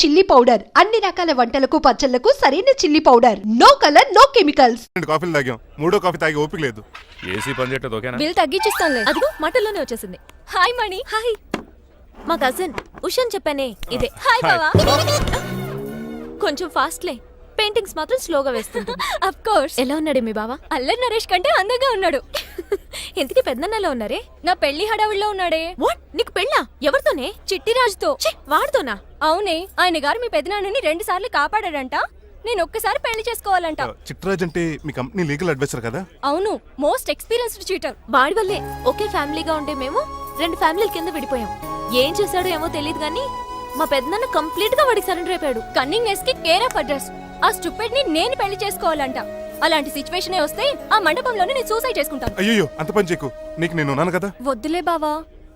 Chilli powder అన్ని రకాల వంటలకు పచ్చళ్లకు సరైన chilli powder. No colour no chemicals. 2 కాఫీలు తాగాం, 3వ కాఫీ తాగే ఓపిక లేదు. ఏసీ పని చేయట్లేదు. ఓకేనా? బిల్ తగ్గించిస్తానులే. అదిగో మాటల్లోనే వచ్చేసింది. హాయ్ మణి. హాయ్. మా కజిన్ ఉషాన్ చెప్పానే ఇదే. హాయ్ బావా. కొంచెం ఫాస్ట్లే, పెయింటింగ్స్ మాత్రం స్లోగా వేస్తుంది. Of course. ఎలా ఉన్నాడు మీ బావా? అల్లరి నరేష్ కంటే అందంగా ఉన్నాడు. ఇంతకీ పెద్దన్నలో ఉన్నారే? నా పెళ్లి హడావిడిలో ఉన్నాడే. వాట్? నీకు పెళ్ళా? ఎవరితోనే? చిట్టిరాజుతో. వాడితోనా? అవునే, ఆయన గారు మీ పెద్దనాన్నని 2 సార్లు కాపాడాడంట. నేను ఒక్కసారి పెళ్లి చేసుకోవాలంట. చిట్రాజ్ అంటే మీ కంపెనీ లీగల్ అడ్వైజర్ కదా? అవును, మోస్ట్ ఎక్స్పీరియన్స్డ్ చీటర్. వాడి వల్లే ఒకే ఫ్యామిలీగా ఉంటే మేము 2 ఫ్యామిలీల కింద విడిపోయాం. ఏం చేశాడో ఏమో తెలియదు గానీ మా పెద్దనాన్న కంప్లీట్ గా వాడికి సరెండర్ అయిపోయాడు. కన్నింగ్నెస్ కి కేర్ ఆఫ్ అడ్రస్. ఆ స్టూపిడ్ ని నేను పెళ్లి చేసుకోవాలంట. అలాంటి సిచ్యువేషన్ వస్తే ఆ మండపంలోనే నేను సూసైడ్ చేసుకుంటాను. అయ్యో, అంత పని చేయకు, నీకు నేను ఉన్నాను కదా. వద్దులే బావా,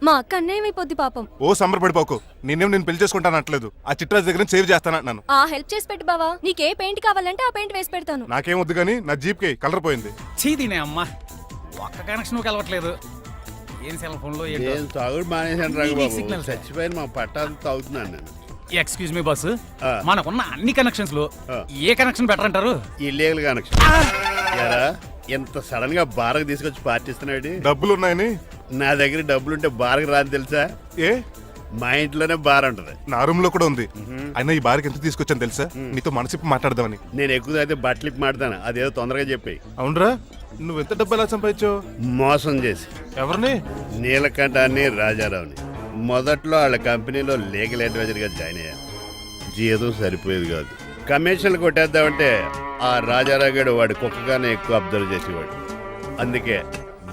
మా అక్క అన్యాయమైపోద్ది పాపం. ఓ సంబరపడిపోకు, నేను పెళ్లి చేసుకుంటాను అంటలేదు. ఆ చిట్రాజ్ దగ్గర సేవ్ చేస్తానంటున్నాను. ఆ హెల్ప్ చేసి పెట్టు బావా. నీకే పెయింట్ కావాలంటే ఆ పెయింట్ వేసి పెడతాను. నాకేం వద్దు గానీ నా జీప్ కి కలర్ పోయింది. చీదీనే అమ్మా, ఒక్క కనెక్షన్ కలవట్లేదు. ఏం సెల్ ఫోన్ లో ఏం తాగుడు మానేసాను రాఘబాబు. చచ్చిపోయిన మా పట్టాలు తాగుతున్నాను నేను. ఎక్స్క్యూజ్ మీ బాస్, మనకున్న అన్ని కనెక్షన్స్ లో ఏ కనెక్షన్ బెటర్ అంటారు? Illegal connection. ఎరా ఎంత సడన్ గా బారకు తీసుకొచ్చి పార్టీస్తున్నాడు. డబ్బులు ఉన్నాయని. నా దగ్గర డబ్బులుంటే బారకు రాదు తెలుసా? ఏ, మా ఇంట్లోనే బార్ ఉంటది. నా రూమ్ లో కూడా ఉంది. అయినా ఈ బార్కి ఎంత తీసుకొచ్చాను తెలుసా? నీతో మనసిప్పి మాట్లాడదామని. నేను ఎక్కువ అయితే బట్టలు ఇప్పి మాడతాను, అదేదో తొందరగా చెప్పాయి. అవునరా, నువ్వు ఎంత డబ్బు ఎలా సంపాదించావు? మోసం చేసి. ఎవరిని? నీలకంఠాన్ని, రాజారావుని. మొదట్లో వాళ్ళ కంపెనీలో లీగల్ అడ్వైజర్ గా జాయిన్ అయ్యాను. జీతం సరిపోయేది కాదు. కమిషన్లు కొట్టేద్దామంటే ఆ రాజారావు గారు వాడి కుక్కగానే ఎక్కువ అబ్జర్వ్ చేసేవాడు. అందుకే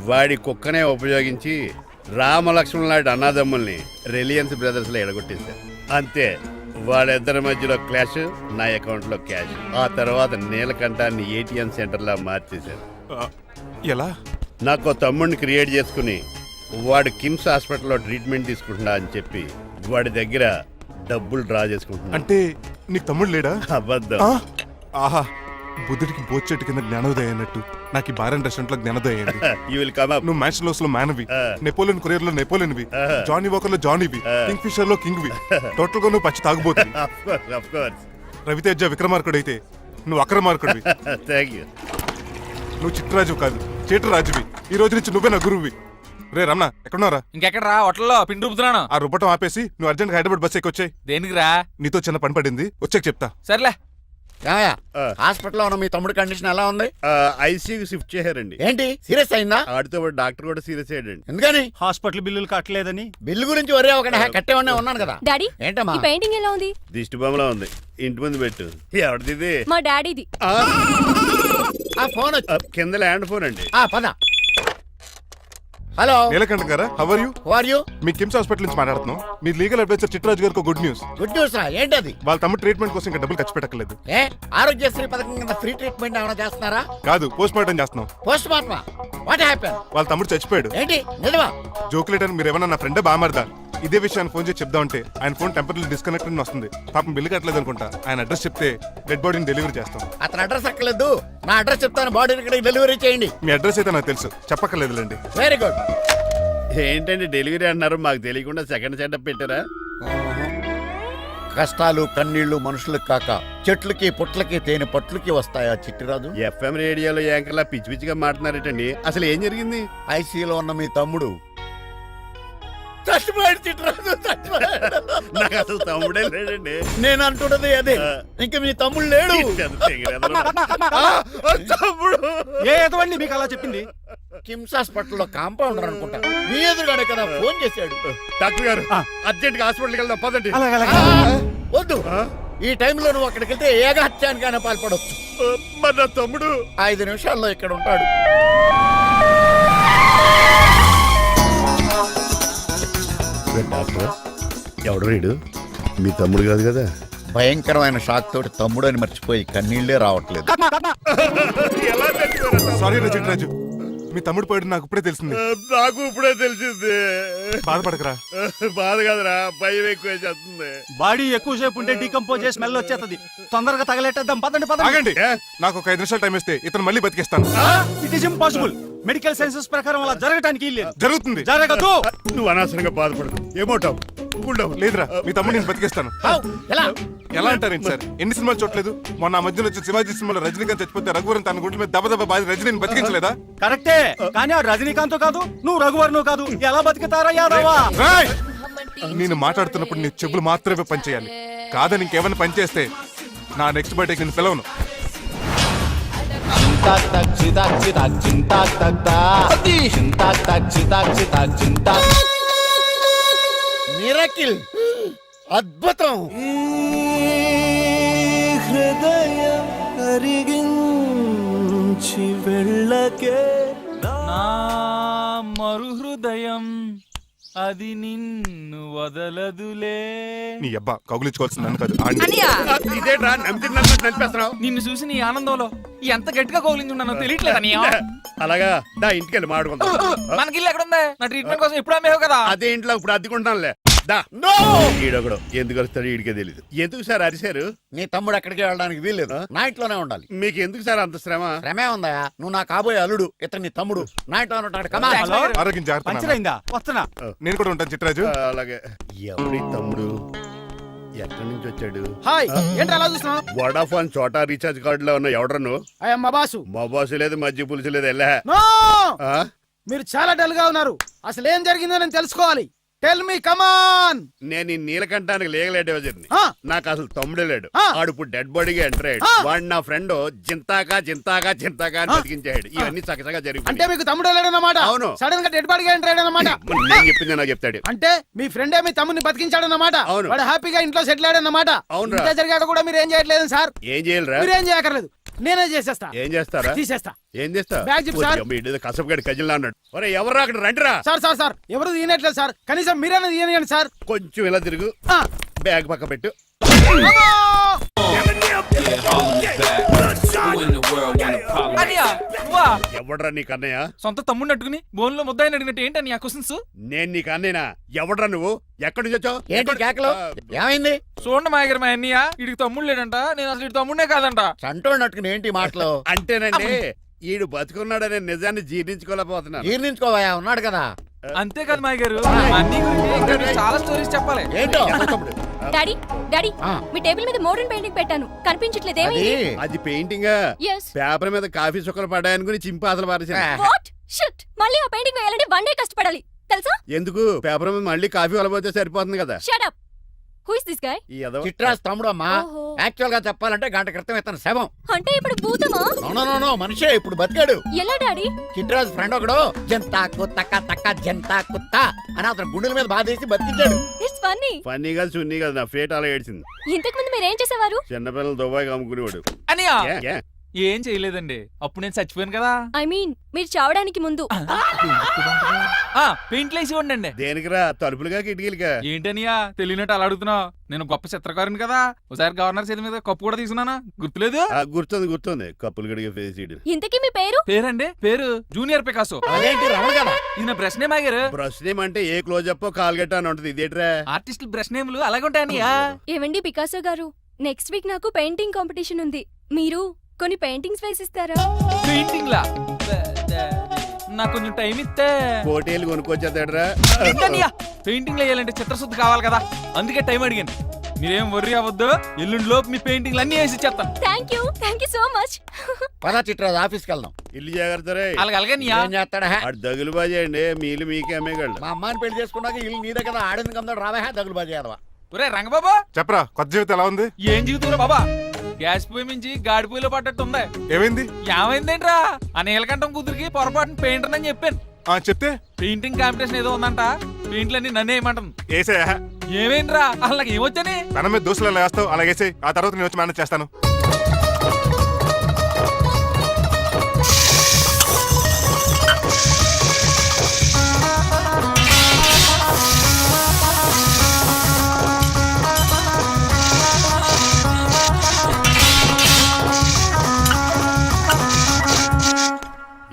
వాడి కుక్కనే ఉపయోగించి రామలక్ష్మణ్ లాంటి అన్నదమ్ముల్ని రిలయన్స్ బ్రదర్స్ లో ఎడగొట్టేశారు. అంతే, వాళ్ళిద్దరి మధ్యలో క్లాష్, నా అకౌంట్ లో క్యాష్. ఆ తర్వాత నీలకంఠాన్ని ఏటీఎం సెంటర్ లా మార్చేశారు. ఎలా? నాకు తమ్ముడిని క్రియేట్ చేసుకుని వాడు కిమ్స్ హాస్పిటల్లో ట్రీట్మెంట్ తీసుకుంటున్నా అని చెప్పి వాడి దగ్గర డబ్బులు డ్రా చేసుకుంటున్నా. అంటే నీకు తమ్ముడు లేడా? అబద్ధం. ఆహా, బుద్ధుడికి బోచెట్టు కింద జ్ఞానోదయం అయినట్టు నాకు ఈ బార్ అండ్ రెస్టారెంట్ లో జ్ఞానోదయం అయింది. You will come up. నువ్వు మ్యాచ్ లోస్ లో మ్యాన్వి, నెపోలియన్ కొరియర్ లో నెపోలియన్వి, జానీ వాకర్ లో జానీవి, కింగ్ ఫిషర్ లో కింగ్వి. టోటల్ గా నువ్వు పచ్చి తాగుబోతుంది. Of course. రవితేజ విక్రమార్కుడు అయితే నువ్వు అక్రమార్కుడివి. థాంక్యూ. నువ్వు చిట్రాజు కాదు, చీటరాజువి. ఈ రోజు నుంచి నువ్వే నా గురువువి. రే రమణ, ఎక్కడున్నారా? ఇంకెక్కడ రా, హోటల్లో పిండి రుబ్బుతున్నాను. ఆ రుబ్బటం ఆపేసి నువ్వు అర్జెంట్ హైదరాబాద్ బస్ ఎక్కొచ్చాయి. దేనికి రా? నీతో చిన్న పని పడింది, వచ్చాక చెప్తా. సర్లే. హాస్పిటల్లో ఉన్న మీ తమ్ముడు కండిషన్ ఎలా ఉంది? ఐసీయూకి షిఫ్ట్ చేశారండి. ఏంటి, సీరియస్ అయిందా? ఆడితో పాటు డాక్టర్ కూడా సీరియస్ అయ్యాడండి. ఎందుకని? హాస్పిటల్ బిల్లులు కట్టలేదని. బిల్లు గురించి ఒరే ఒకటి కట్టేవాడినే ఉన్నాను కదా. డాడీ, ఏంటమ్మా ఈ పెయింటింగ్ ఎలా ఉంది? దిష్టి బొమ్మలా ఉంది, ఇంటి ముందు పెట్టు. ఎవరిది? మా డాడీది. ఆ ఫోన్ వచ్చి కింద ల్యాండ్ ఫోన్ అండి. పద. హలో, నీలకంఠ గారా, how are you? Who are you? మీ కిమ్స్ హాస్పిటల్ నుంచి మాట్లాడుతున్నాం. మీ లీగల్ అడ్వైజర్ చిట్రాజు గారికి గుడ్ న్యూస్. గుడ్ న్యూస్ రా, ఏంటది? వాళ్ళ తమ్ముడు ట్రీట్మెంట్ కోసం ఇంకా డబ్బులు ఖర్చు పెట్టలేదు. ఏ ఆరోగ్యశ్రీ పథకం కింద ఫ్రీ ట్రీట్మెంట్ ఏమైనా చేస్తున్నారా? కాదు, పోస్ట్ మార్టం చేస్తున్నాం. పోస్ట్ మార్టమా? What happen? వాళ్ళ తమ్ముడు చచ్చిపోయాడు. ఏంటి, నిజమా? జోకులేటర్ మీరు ఏమన్నా నా ఫ్రెండే బామర్దా? ఇదే విషయాన్ని ఫోన్ చేసి చెప్దామంటే ఆయన ఫోన్ టెంపరీ డిస్కనెక్ట్ అని వస్తుంది. పాపం బిల్లు కట్టలేదు అనుకుంటా. ఆయన అడ్రస్ చెప్తే డెడ్ బాడీని డెలివరీ చేస్తాం. అతను అడ్రస్ అక్కర్లేదు, నా అడ్రస్ చెప్తాను, బాడీని ఇక్కడికి డెలివరీ చేయండి. మీ అడ్రస్ అయితే నాకు తెలుసు, చెప్పక్కర్లేదులేండి. Very good. ఏంటండి డెలివరీ అన్నారు, మాకు తెలియకుండా సెకండ్ సెటప్ పెట్టారా? కష్టాలు కన్నీళ్లు మనుషులకు కాక చెట్లకి పుట్లకి తేనె పట్లకి వస్తాయా చిట్టిరాజు? ఎఫ్ఎం రేడియోలో యాంకర్లా పిచ్చి పిచ్చిగా మాట్లాడారటండి. అసలు ఏం జరిగింది? ఐసీయూలో ఉన్న మీ తమ్ముడు చచ్చిపోయాడు చిట్టిరాజు, చచ్చిపోయాడు. నాకు అసలు తమ్ముడే లేడండి. నేను అంటున్నది అదే, ఇంకా మీ తమ్ముడు లేడు. తమ్ముడు ఏదండి మీకు అలా చెప్పింది? కిమ్స్ హాస్పిటల్లో కాంపౌండర్ అనుకుంటా, మీ ఎదురుగానే కదా ఫోన్ చేశాడు. డాక్టర్ గారు అర్జెంట్ గా హాస్పిటల్కి వెళ్దాం పదండి. వద్దు, ఈ టైంలో నువ్వు అక్కడికి వెళ్తే ఏకహత్యానికైనా పాల్పడవచ్చు. మరి నా తమ్ముడు 5 నిమిషాల్లో ఇక్కడ ఉంటాడు. డాక్టర్ ఎవడు రీడు? మీ తమ్ముడు కాదు కదా? భయంకరమైన షాక్ తోటి తమ్ముడు అని మర్చిపోయి కన్నీళ్లే రావట్లేదు. సారీ రా చిట్రాజు, మీ తమ్ముడు పోయాడు నాకు ఇప్పుడే తెలిసింది. నాకు ఇప్పుడే తెలిసింది. బాధపడకరా. బాధ కాదురా, భయం ఎక్కువ చేస్తుంది. బాడీ ఎక్కువసేపు ఉంటే డీకంపోజ్ చేసి స్మెల్ వచ్చేస్తుంది. తొందరగా తగలెట్టేద్దాం, పదండి పదండి. ఆగండి, నాకు ఒక 5 నిమిషాలు టైం ఇస్తే ఇతను మళ్ళీ బతికేస్తాను. It is impossible. Medical sciences ప్రకారం అలా జరగటానికి లేదు. జరుగుతుంది. జరగదు. నువ్వు అనవసరంగా బాధపడదు. ఏమోటావు కూల్ డౌన్. లేదురా మీ తమ్ముడు నేను బతికేస్తాను. How? ఎలా ఎలా అంటారేంటి సార్, ఎన్ని సినిమాలు చూడలేదు? మొన్న ఆ మధ్యలో వచ్చిన శివాజీ సినిమాలో రజనీకాంత్ చచ్చిపోతే రఘువరన్ తన గుండె మీద దెబ్బ బాధ రజనీని బతికించలేదా? కరెక్టే, కానీ ఆ రజనీకాంత్ కాదు, నువ్వు రఘువర్ను కాదు, ఎలా బతుకుతారా యాదవా? రేయ్! నేను మాట్లాడుతున్నప్పుడు నీ చెవులు మాత్రమే పనిచేయాలి. కాదని ఇంకేమైనా పనిచేస్తే నా నెక్స్ట్ బర్త్డేకి నేను పిలవను. మిరకిల్, అద్భుతం. హృదయం కరిగించి వెళ్ళకే నా మరు హృదయం అది నిన్ను వదలదులే. నీ అబ్బా కౌగులించుకోవాల్సింది నన్ను కాదు, ఆడిని. ఇదేట్రా నడిపేస్తున్నావు? నిన్ను చూసి నీ ఆనందంలో ఎంత గట్టిగా కౌలించున్నానో తెలియట్లేదా? అలాగా దా ఇంటికి వెళ్ళి మాడుకుందాం. మనకి ఇల్లు ఎక్కడ ఉంది? నా ట్రీట్మెంట్ కోసం ఎప్పుడు అమ్మేవు కదా. అదే ఇంట్లో ఇప్పుడు అద్దెకుంటానులే. దా ఈడొకడు ఎందుకు వస్తాడు ఈడికే తెలీదు. ఎందుకు సార్ అరిశారు? నీ తమ్ముడు ఎక్కడికి వెళ్ళడానికి వీల్లేదు, నా ఇంట్లోనే ఉండాలి. మీకు ఎందుకు సార్ అంత శ్రమ? శ్రమే ఉందా? నువ్వు నా కాబోయే అల్లుడు, ఇతను నీ తమ్ముడు, నా ఇంట్లోనే ఉంటాడు. కమా. హలో? ఆరోగ్యం జాగ్రత్త నాన్న. పంచరైందా? వస్తున్నా. నేను కూడా ఉంటాను చిట్రాజు. అలాగే. ఎవడి తమ్ముడు ఎక్కడి నుంచి వచ్చాడు? హాయ్, ఏంటి అలా చూస్తున్నావు? వడాఫోన్ చోటా రీఛార్జ్ కార్డు లో ఉన్న ఎవడరా నువ్వు? మా బాసు. మా బాసు లేదు, మధ్య పులుసు లేదు. వెళ్ళా నో! మీరు చాలా డల్ గా ఉన్నారు. అసలు ఏం జరిగిందో నేను తెలుసుకోవాలి. టెల్ మీ, కమాన్. నేను ఈ నీలకంఠానికి లేగలేడు వజర్ని. ఆ. నాకు అసలు తమ్ముడే లేడు. ఆ. ఆడు ఇప్పుడు డెడ్ బాడీగా ఎంటర్ అయ్యాడు. ఆ. వాడు నా ఫ్రెండ్ జింతాగా అని బతికించాడు. ఇవన్నీ చక్కగా అంటే జరిగింది. మీకు తమ్ముడు వెళ్ళాడన్నమాట. అవును. సడన్ గా డెడ్ బాడీగా ఎంటర్ అయ్యాడన్నమాట. నేను చెప్పింది నాకు చెప్తాడు. అంటే మీ ఫ్రెండే మీ తమ్ముని బతికించాడన్నమాట. అవును. వాడు హ్యాపీగా ఇంట్లో సెటిల్ అయ్యాడన్నమాట. అవునురా. ఇంత జరిగాక కూడా మీరు ఏం చేయట్లేదు సార్. ఏం చేయాలిరా? మీరేం చేయక్కర్లేదు, నేనే చేసేస్తా. ఏం చేస్తారా? తీసేస్తా. ఏం చేస్తా? బ్యాగ్ చెప్పు సార్. కసపగడి కజిల్లా అన్నాడు. ఒరే ఎవరు అక్కడ రండిరా. సార్ సార్ సార్, ఎవరు తీయనట్లేదు సార్. కనీసం మీరైనా తీయనియండి సార్. కొంచెం ఇలా తిరుగు. ఆ. బ్యాగ్ పక్క పెట్టు. అనియా, నువ్వా? ఎవడ్రా నీకు అన్నయ్య? సొంత తమ్ముడిని అట్టుకుని బోన్లో ముద్దాయిని అడిగినట్టు ఏంటని ఆ క్వశ్చన్స్? నేను నీకు అన్నయ్యనా? ఎవడ్రా నువ్వు? ఎక్కడి నుంచి వచ్చావు? ఏంటి కేకలు? ఏమైంది? చూడండి మాయగారు, మా అన్నయ్య ఇడికి తమ్ముడు లేడంట. నేను అసలు ఇటు తమ్ముడే కాదంట. చంటోడినట్టుకుని ఏంటి ఈ మాటలు? అంటేనండి ఈడు బతుకున్నాడనే నిజాన్ని జీర్ణించుకోలేకపోతున్నాను. జీర్ణించుకోవా, ఉన్నాడు కదా. అంతేకాదు మాయగారు, మా అన్నయ్య గురించి ఇంకా మీకు చాలా స్టోరీస్ చెప్పాలి. ఏంటో డాడీ డాడీ, ఆ. మీ టేబుల్ మీద మోడర్న్ పెయింటింగ్ పెట్టాను, కనిపించట్లేదు. అది ఏమైంది? అది పెయింటింగ్. Yes. పేపర్ మీద కాఫీ చుక్కలు పడ్డాయని గురించి చింపి అసలు పారేసాను. What? Shit! మళ్ళీ ఆ పెయింటింగ్ వేయాలంటే 1 day కష్టపడాలి తెలుసా? ఎందుకు? పేపర్ మీద మళ్ళీ కాఫీ వలపోతే సరిపోతుంది కదా. Shut up. Who is this guy? ఈ ఎదవ. చిట్రాజ్ తమ్ముడు అమ్మా. ఓహో. యాక్చువల్ గా చెప్పాలంటే గంట క్రితం ఇతను శవం. అంటే ఇప్పుడు భూతమా? నో మనిషే ఇప్పుడు బతికాడు. ఎలా డాడీ? చిట్రాజ్ ఫ్రెండ్ ఒకడు జంతా కుత్తక తక్క జంతా కుత్త అని అతను గుండెల మీద బాధేసి బతికించాడు. It's funny. ఫన్నీ కాదు, సున్నీ కాదు, నా ఫేట్ అలా ఏడ్చింది. ఇంతకు ముందు మీరు ఏం చేసేవారు? చిన్నపిల్లలు దుబాయ్ అమ్ముకునేవాడు. అనియా, ఏ, ఏ? ఏం చేయలేదండి. అప్పుడు నేను చచ్చిపోయాను కదా. ఐ మీన్ మీరు చావడానికి ముందు. పెయింట్లు వేసి ఉండండి. దేనికిరా? తలుపులుగా కిటికీలుగా? ఏంటనియా తెలియనట్టు అలా అడుగుతున్నావు? నేను గొప్ప చిత్రకారుని కదా. ఒకసారి గవర్నర్ చేతి మీద కప్పు కూడా తీసుకున్నానా? గుర్తులేదు? గుర్తుంది కప్పులు గడిగే ఫేస్ ఇడు. ఇంతకీ మీ పేరు? పేరండి, పేరు జూనియర్ పికాసో. అదేంటి రమణ కదా? ఇది నా బ్రష్ నేమ్ ఆగారు. బ్రష్ నేమ్ అంటే ఏ క్లోజ్ అప్ కాల్గట్ట అని ఉంటది. ఇదేట్రా? ఆర్టిస్టులు బ్రష్ నేమ్లు అలాగే ఉంటాయనియా. ఏవండి పికాసో గారు, నెక్స్ట్ వీక్ నాకు పెయింటింగ్ కాంపిటీషన్ ఉంది. మీరు కొన్ని పెయింటింగ్స్ వేసిస్తారా? పెయింటింగ్ లా నాకు కొంచెం టైం ఇస్తే. కోటేలు కొనుక్కొచ్చేదేట్రా? పెయింటింగ్ వేయాలంటే చిత్రశుద్ధి కావాలి కదా, అందుకే టైం అడిగాను. మీరేం వర్రీ అవ్వద్దు, ఎల్లుండి లోపు మీ పెయింటింగ్లు అన్ని వేసి ఇచ్చేస్తాను. Thank you so much. పదా చిట్రాజ్ ఆఫీస్కి వెళ్దాం. ఇల్లు జాగ్రత్త రే. అలాగే ఏం చేస్తాడా? ఆడు దగులు బాజీ అండి, మీలు మీకే అమ్మేగాళ్ళు. మా అమ్మాయిని పెళ్లి చేసుకున్నాక ఇల్లు నీదే కదా, ఆడింది కదా, రావా దగులు బాజీ అదవా. ఒరే రంగబాబా, చెప్పరా కొత్త జీవితం ఎలా ఉంది? ఏం జీవితంలో బాబా, గ్యాస్ పొయ్యి మించి గాడి పొయ్యిలో పడ్డట్టు ఉంది. ఏమైంది? ఏమైందేంట్రా? ఆ నీలకంఠం కూతురికి పొరపాటున పెయింటర్ అని చెప్పాను. చెప్తే పెయింటింగ్ కాంపిటీషన్ ఏదో ఉందంట, పెయింట్లన్నీ నన్నే ఏమంటాను. ఏసే ఏమైందిరా? అసలు నాకు ఏమొచ్చని? తన మీద దోశలు ఎలా వేస్తావు అలాగేసే, ఆ తర్వాత నేను వచ్చి మేనేజ్ చేస్తాను.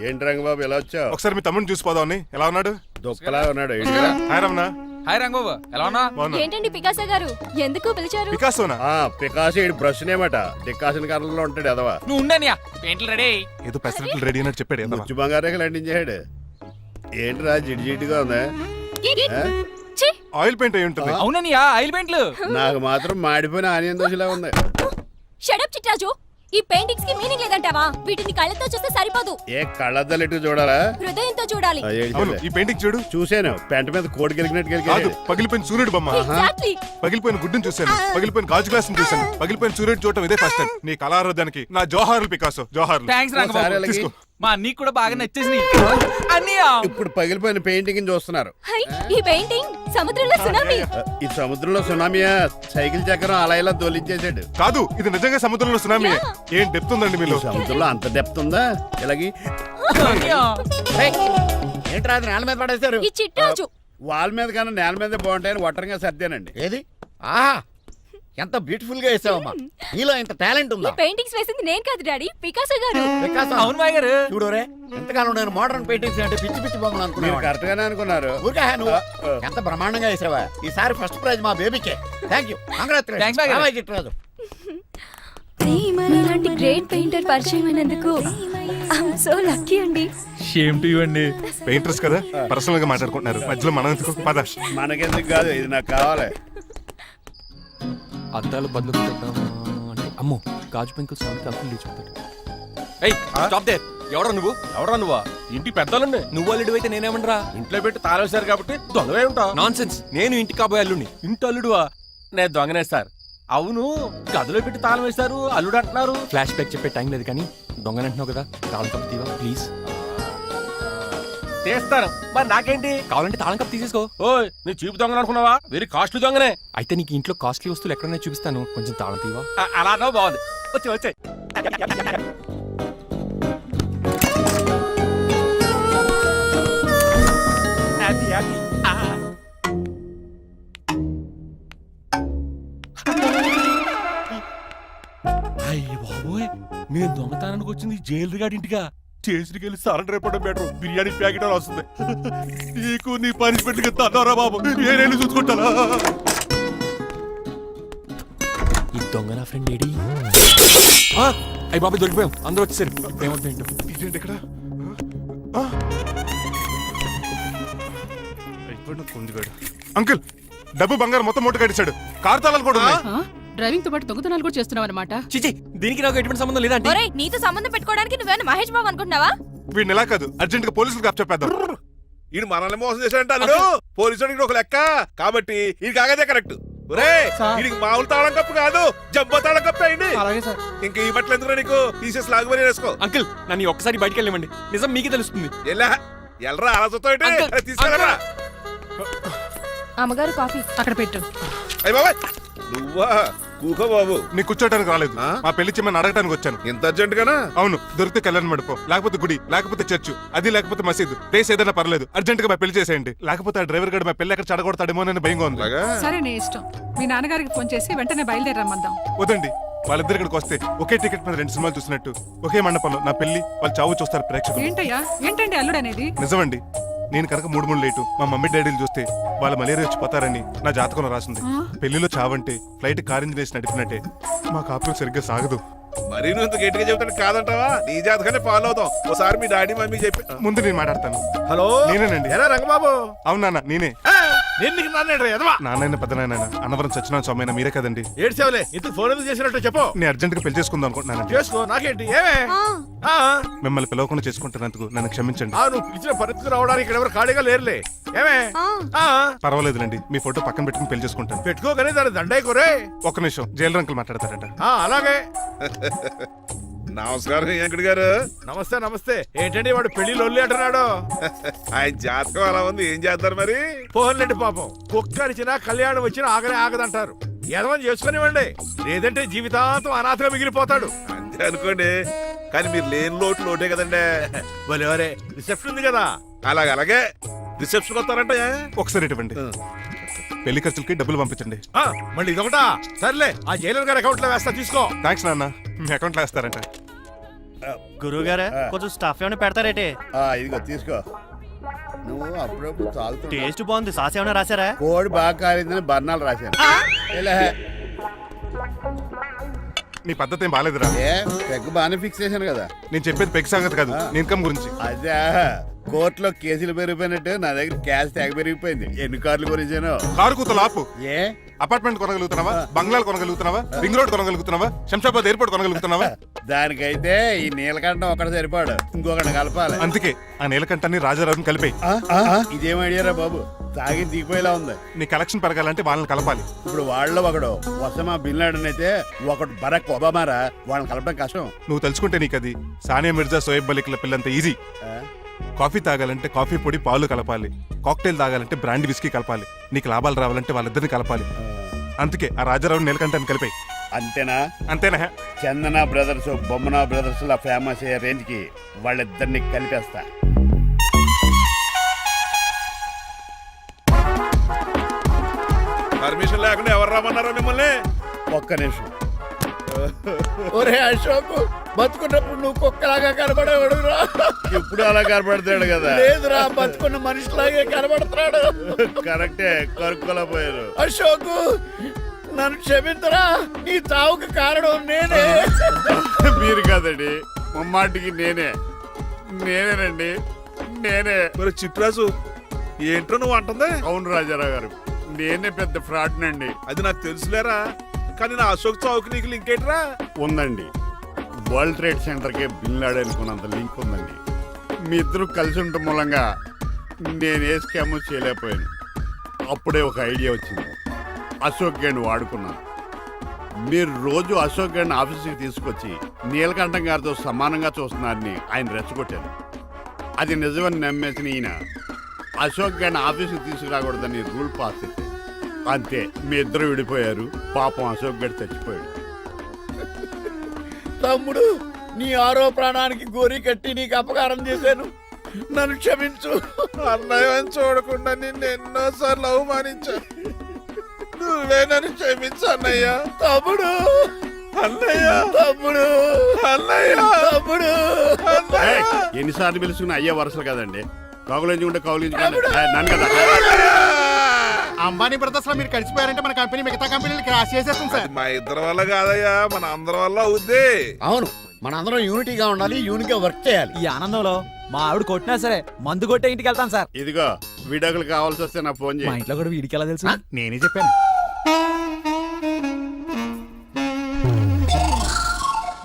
ఏంటి రంగబాబు ఎలా వచ్చావు? ఒకసారి మీ తమ్ముడిని చూసిపోదామని. ఎలా ఉన్నాడు? దుఃఖలా ఉన్నాడు. హాయ్ రమణ. హాయ్ రంగబాబు, ఎలా ఉన్నా? బాగున్నా. ఏంటండి పికాసో గారు, ఎందుకు పిలిచారు? వికాసోనా? పికాసి బ్రష్ నేమట డికాషన్ కర్రలో ఉంటాడు ఎదవా. నువ్వు ఉండనియా, పెయింట్లు రెడీ. ఏదో పెసరట్లు రెడీ అన్నట్టు చెప్పాడు. ఏదో ముచ్చు బంగారే లండించాడు. ఏంట్రా జిడ్జిడ్డుగా ఉందా? ఆయిల్ పెయింట్ అయి ఉంటుంది. అవుననియా ఆయిల్ పెయింట్లు. నాకు మాత్రం మాడిపోయిన ఆనియన్ దోశలా ఉంది. షడప్ చిట్రాజు, ఈ పెయింటింగ్స్ కి మీనింగ్ లేదంటావా? వీటిని కళ్ళతో చూస్తే సరిపోదు, ఏ కళ్ళద్దలు చూడాలా? హృదయంతో చూడాలి. అవును, ఈ పెయింటింగ్ చూడు. చూసాను, పెంట మీద కోడి గెలిగినట్టు కాదు, గెలిగాడు. పగిలిపోయిన సూర్యుడు బొమ్మ, Exactly. పగిలిపోయిన గుడ్డును చూశాను, పగిలిపోయిన గాజు గ్లాస్ చూశాను, పగిలిపోయిన సూర్యుడు చూడటం ఇదే ఫస్ట్ టైం. నీ కళారోధానికి నా జోహార్లు పికాసో, జోహార్లు. థ్యాంక్స్ ఒకసారి రంగబాబు. అలాగే. తీసుకో. మా అన్నీ కూడా బాగా నచ్చేసినాయి అన్నయ్య. ఇప్పుడు పగిలిపోయిన పెయింటింగ్ చూస్తున్నారు. హై, ఈ పెయింటింగ్ సముద్రంలో సునామీ. ఈ సముద్రంలో సునామీయా? సైకిల్ చక్రం అలా ఇలా దొలించేసాడు. కాదు, ఇది నిజంగా సముద్రంలో సునామీ. ఏం డెప్త్ ఉందండి మీలో. సముద్రంలో అంత డెప్త్ ఉందా? ఇలాగి అన్నయ్య. ఏంట్రా అది నేల మీద పడేశారు? ఈ చిట్రాజు వాల్ మీద కన్నా నేల మీద బాగుంటాయని ఒట్టరంగా సర్దానండి. ఏది? ఆహా, ఎంత బ్యూటిఫుల్ గా వేసావమ్మా. నీలో ఇంత టాలెంట్ ఈ ఉందా? పెయింటింగ్స్ వేసింది నేను కాదు డాడీ, పికాసో గారు. వికాసం. అవును మాయ గారు. చూడురే, ఎంతకాలం నేను మోడర్న్ పెయింటింగ్స్ అంటే పిచ్చి పిచ్చి బొమ్మలు మీరు అనుకున్నాను. కరెక్ట్ గానే అనుకున్నారు. ఊరికే నువ్వు ఎంత బ్రహ్మాండంగా వేసావా. ఈసారి ఫస్ట్ ప్రైజ్ మా బేబీకే. థ్యాంక్ యూ, Thanks, బాగా. చిట్రాజు. ఇలాంటి గ్రేట్ పెయింటర్ పరిచయం అయినందుకు ఐఎమ్ సో లక్కీ అండి. షేమ్ టు యు అండి. పెయింటర్స్ కదా, పర్సనల్ గా మాట్లాడుకుంటున్నారు. మధ్యలో మనం ఎందుకు? పద. మనకెందుకు కాదు, ఇది నాకు కావాలి. అద్దాలు బదులు పెట్టామా అంటే అమ్మో గాజు పెంకులు సౌండ్ కలిపి లేచిపోతాడు. ఏయ్ స్టాప్ దేర్. ఎవరా నువ్వు? ఎవరా నువ్వా? ఇంటి పెద్దలండి. నువ్వు అల్లుడు అయితే నేనేమనరా? ఇంట్లో పెట్టి తాళేశారు కాబట్టి దొంగవే ఉంటావు. నాన్సెన్స్. నేను ఇంటి కాబోయే అల్లుడిని. ఇంటి అల్లుడువా? నేను దొంగనే సార్. అవును, గదిలో పెట్టి తాళం వేశారు, అల్లుడు అంటున్నారు. ఫ్లాష్ బ్యాక్ చెప్పే టైం లేదు కానీ దొంగనంటున్నావు కదా, తాళం కప్పు తీవా ప్లీజ్. చేస్తాను, మరి నాకేంటి? కావాలంటే తాళం కప్పు తీసేసుకో. ఓయ్, నీ చీపు దొంగలు అనుకున్నావా? వెరీ కాస్ట్లీ దొంగనే. అయితే నీకు ఇంట్లో కాస్ట్లీ వస్తువులు ఎక్కడైనా చూపిస్తాను, కొంచెం తాళం తీవా. అలా అన్నావు, బాగుంది. వచ్చే వచ్చే. Happy happy. అయ్య బాబోయ్, నేను దొంగతనానికి వచ్చింది జైలు గాడి ఇంటిగా. స్టేషన్కి వెళ్ళి సరెండర్ అయిపోవడం బెటర్. బిర్యానీ ప్యాకెట్ అని వస్తుంది. నీకు నీ పనిష్మెంట్ తన్నారా బాబు, నేనేళ్ళు చూసుకుంటానా? ఈ దొంగ నా ఫ్రెండ్ ఏడి? అయ్యి బాబాయ్ దొరికిపోయాం, అందరూ వచ్చేసారు. ఏమవుతుంది ఏంటో. ఇదేంటి ఇక్కడ? అంకుల్, డబ్బు బంగారం మొత్తం మూట కట్టించాడు. కారు తాళాలు కూడా ఉన్నాయి. డ్రైవింగ్ తో పాటు దొంగతనాలు కూడా చేస్తున్నావు అనమాట. చిచి, దీనికి నాకు ఎటువంటి సంబంధం లేదంటే. ఒరేయ్, నీతో సంబంధం పెట్టుకోవడానికి నువ్వేనా మహేష్ బాబు అనుకుంటున్నావా? వీడిని ఎలా కాదు, అర్జెంట్ గా పోలీసులకు అప్పచెప్పేద్దాం. ఈయన మనల్ని మోసం చేశాడంటారు. పోలీసుడికి ఒక లెక్క కాబట్టి ఇది కాగదే కరెక్ట్. ఇది మామూలు తాళం కప్పు కాదు, జబ్బో తాళం కప్పు అయింది. ఇంకా ఈ బట్టలు ఎందుకు నీకు? తీసేసి లాగుమని వేసుకో. అంకుల్, నన్ను ఒక్కసారి బయటికి వెళ్ళమండి, నిజం మీకే తెలుస్తుంది. ఎల్రా అలా అంకుల్, తీసుకెళ్ళరా. అమ్మగారు కాఫీ అక్కడ పెట్టు. అయ్య బాబాయ్, నువ్వా? కూకో బాబు. నీ కూర్చోటానికి రాలేదు, మా పెళ్లి చెమ్మని అడగటానికి వచ్చాను. ఇంత అర్జెంట్ గానా? అవును, దొరికితే కళ్యాణ మండపం, లేకపోతే గుడి, లేకపోతే చర్చ్, అది లేకపోతే మసీదు, ప్లేస్ ఏదైనా పర్లేదు. అర్జెంట్ గా మా పెళ్లి చేసేయండి, లేకపోతే ఆ డ్రైవర్ గడు మా పెళ్లి ఎక్కడ చెడగొడతాడేమో అని భయంగా ఉంది. సరే, నీ ఇష్టం. మీ నాన్నగారికి ఫోన్ చేసి వెంటనే బయలుదేరమ్మందాం. వదండి, వాళ్ళిద్దరు ఇక్కడికి వస్తే ఒకే టికెట్ మీద 2 సినిమాలు చూసినట్టు, ఒకే మండపంలో నా పెళ్లి, వాళ్ళు చావు చూస్తారు ప్రేక్షకులు. ఏంటయ్యా, ఏంటండి అల్లుడు అనేది? నిజమండి, నేను కనుక 3 లేటు మా మమ్మీ డాడీలు చూస్తే వాళ్ళ మలేరియా వచ్చిపోతారని నా జాతకంలో రాసింది. పెళ్లిలో చావంటే ఫ్లైట్ కార్ ఇంజిన్ వేసి నడిపినట్టే. మా కాపురం సరిగ్గా సాగదు. మరి నువ్వు ఇంత గట్టిగా చెబుతాడు కాదంటావా? నీ జాతకాన్ని ఫాలో అవుతాం. ఒకసారి మీ డాడీ మమ్మీ చెప్పి. ముందు నేను మాట్లాడతాను. హలో, నేనేనండి. ఎలా రంగబాబు? అవునా, నేనే. నేను నీకు నాన్న నాన్న పెద్ద నాయన అన్నవరం సత్యనారాయణ స్వామి మీరే కదండి. ఏడ్చావులే, ఇంతకు ఫోన్ ఎందుకు చేసినట్టు చెప్పు. నేను అర్జెంట్ గా పెళ్లి చేసుకుందాం అనుకుంటున్నానండి. చేసుకో, నాకేంటి? ఏమే మిమ్మల్ని పిలవకుండా చేసుకుంటున్నందుకు నన్ను క్షమించండి. నువ్వు పిలిచిన పరిస్థితి రావడానికి ఇక్కడ ఎవరు ఖాళీగా లేరులే. ఏమే పర్వాలేదులేండి, మీ ఫోటో పక్కన పెట్టుకుని పెళ్లి చేసుకుంటాను. పెట్టుకోగానే దాని దండాయి కొరే. ఒక్క నిమిషం, జైలు రంకులు మాట్లాడతారంట. అలాగే. నమస్కారం వెంకట గారు. నమస్తే నమస్తే. ఏంటండి వాడు పెళ్లి లొల్లి అంటున్నాడు? ఆయన జాతకం అలా ఉంది, ఏం చేస్తారు మరి? పోన్లేండి పాపం, కుక్క అరిచినా కళ్యాణం వచ్చినా ఆగనే ఆగదంటారు. ఎదవని చేసుకునివ్వండి, లేదంటే జీవితాంతం అనాథగా మిగిలిపోతాడు. అంతే అనుకోండి, కానీ మీరు లేని లోటు లోటే కదండి. వరే రిసెప్షన్ ఉంది కదా. అలాగే రిసెప్షన్ వస్తారంట. ఒకసారి ఇటువంటి పెళ్లి ఖర్చులకి డబ్బులు పంపించండి. మళ్ళీ ఇదొకటా? సర్లే, ఆ జైలర్ గారి అకౌంట్ లో వేస్తా, తీసుకో. థ్యాంక్స్ నాన్న, మీ అకౌంట్ లో వేస్తారంట. గురువు గారు కొంచెం స్టఫ్ ఏమైనా పెడతారేటే? ఇదిగో తీసుకో. నువ్వు అప్పుడప్పుడు చాలుతూ టేస్ట్ బాగుంది, సాస్ ఏమైనా రాశారా? కోడి బాగా కాలిందని బర్ణాలు రాశాను. నీ పద్ధతి ఏం బాగాలేదురా. పెగ్ బాగానే ఫిక్స్ చేశాను కదా. నేను చెప్పేది పెగ్ సంగతి కాదు, నీ ఇన్కమ్ గురించి. అదే కోర్టులో కేసులు పెరిగిపోయినట్టు నా దగ్గర క్యాష్ తెగ పెరిగిపోయింది. ఎన్ని కార్లు కొనిచ్చాను? కారు కూతలు ఆపు. ఏ అపార్ట్మెంట్ కొనగలుగుతున్నావా? బంగ్లాలు కొనగలుగుతున్నావా? రింగ్ రోడ్ కొనగలుగుతున్నావా? శంషాబాద్ ఎయిర్పోర్ట్ కొనగలుగుతున్నావా? దానికైతే ఈ నీలకంఠం ఒకటి సరిపాడు, ఇంకొకటి కలపాలి. అందుకే ఆ నీలకంఠాన్ని రాజారావుని కలిపే. ఇదేం ఐడియారా బాబు, తాగి దిగిపోయేలా ఉంది. నీ కలెక్షన్ పెరగాలంటే వాళ్ళని కలపాలి. ఇప్పుడు వాళ్ళలో ఒకడు వసమా బిన్ లాడెన్ అయితే ఒకడు బరాక్ ఒబామారా, వాళ్ళని కలపడం కష్టం. నువ్వు తెలుసుకుంటే నీకు అది సానియా మిర్జా, సోయబ్ మలిక్ల పిల్లంత ఈజీ. కాఫీ తాగాలంటే కాఫీ పొడి పాలు కలపాలి. కాక్టైల్ తాగాలంటే బ్రాండ్ విస్కీ కలపాలి. నీకు లాభాలు రావాలంటే వాళ్ళిద్దరిని కలపాలి. అందుకే ఆ రాజారావు నీలకంఠాన్ని కలిపాయి. అంతేనా? అంతేనా? చందన బ్రదర్స్, బొమ్మన బ్రదర్స్ లా ఫేమస్ అయ్యే రేంజ్ కి వాళ్ళిద్దరిని కలిపేస్తా. పర్మిషన్ లేకుండా ఎవరు రమ్మన్నారో మిమ్మల్ని? ఒక్క నిమిషం. ఒరే అశోక్, బతుకున్నప్పుడు నువ్వు కుక్కలాగా కనబడేవాడురా. ఇప్పుడు అలా కనబడతాడు కదా? లేదురా, బతుకున్న మనిషిలాగే కనబడుతున్నాడు. కరెక్టే, కరుక్కులా పోయారు. అశోక్, నన్ను క్షమించరా, నీ చావుకి కారణం నేనే. మీరు కాదండి, ముమ్మాటికి నేనేనండి, నేనే. మరి చిట్రాజు, ఏంట్రో నువ్వు అంటుంది? అవును రాజారావు గారు, నేనే పెద్ద ఫ్రాడ్ నండి. అది నాకు తెలుసులేరా, కానీ నా అశోక్ చావుకి నీకు లింక్ ఏంట్రా? ఉందండి, వరల్డ్ ట్రేడ్ సెంటర్ కి బిన్ లాడెన్ కొన్నంత లింక్ ఉందండి. మీ ఇద్దరు కలిసి ఉండటం మూలంగా నేను ఏ స్కామ్ చేయలేకపోయాను. అప్పుడే ఒక ఐడియా వచ్చింది, అశోక్ గేణ్ వాడుకున్నాను. మీరు రోజు అశోక్ గేణ్ ఆఫీస్కి తీసుకొచ్చి నీలకంఠం గారితో సమానంగా చూస్తున్నారని ఆయన రెచ్చగొట్టారు. అది నిజమని నమ్మేసిన ఈయన అశోక్ గేణ్ ఆఫీస్కి తీసుకురాకూడదని రూల్ పాస్ చేశారు. అంతే, మీ ఇద్దరు విడిపోయారు. పాపం అశోక్ గేణ్ చచ్చిపోయాడు. తమ్ముడు, నీ ఆరో ప్రాణానికి గోరి కట్టి నీకు అపకారం చేశాను, నన్ను క్షమించు. అన్నయ్య చూడకుండా నిన్ను ఎన్నోసార్లు అవమానించాను, నువ్వే నన్ను క్షమించు అన్నయ్య. తమ్ముడు, అన్నయ్య, తమ్ముడు, అన్నయ్య, తమ్ముడు. అన్నయ్య. ఎన్నిసార్లు పిలుచుకున్న అయ్యే వరుసలు కదండి, కౌగులించుకుంటే కౌగులించుకోండి. నన్ను కదా అంబానీ బ్రదర్స్ లో మీరు కలిసిపోయారంటే మన కంపెనీ మిగతా కంపెనీలు క్రాష్ చేసేస్తుంది సార్. మా ఇద్దరి వల్ల కాదయ్యా, మన అందరి వల్ల అవుద్ది. అవును, మనందరం యూనిటీగా ఉండాలి, యూనిట్గా వర్క్ చేయాలి. ఈ ఆనందంలో మా ఆవిడ కొట్టినా సరే మందు కొట్టే ఇంటికి వెళ్తాను సార్. ఇదిగో, విడాకులు కావాల్సి వస్తే నాకు ఫోన్ మా చేయి. ఇంట్లో కూడా వీడికి ఎలా తెలుసు? నేనే చెప్పాను.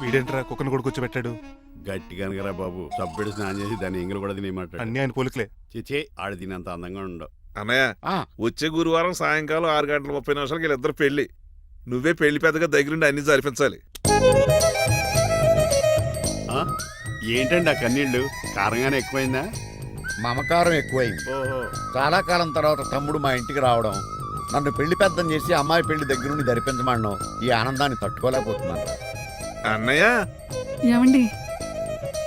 వీడేంట్రా కుక్కను కూడా కూర్చోబెట్టాడు? గట్టిగా అనగరా బాబు, సబ్బెడు స్నానం చేసి దాన్ని ఎంగిలి కూడా తినేయమంటాడు. అన్ని ఆయన పోలికలే. చిచే, ఆడు తినంత అందంగా ఉండవు. అన్నయ్య, వచ్చే గురువారం సాయంకాలం 6:30 వీళ్ళిద్దరు పెళ్లి. నువ్వే పెళ్లి పెద్దగా దగ్గరుండి అన్ని జరిపించాలి. ఏంటండి ఆ కన్నీళ్ళు? కారంగానే ఎక్కువైందా? మమకారం ఎక్కువైంది. ఓహో, చాలా కాలం తర్వాత తమ్ముడు మా ఇంటికి రావడం, నన్ను పెళ్లి పెద్దం చేసి అమ్మాయి పెళ్లి దగ్గర నుండి ధరిపించమనడం, ఈ ఆనందాన్ని తట్టుకోలేకపోతున్నాను. అన్నయ్య, ఏమండి,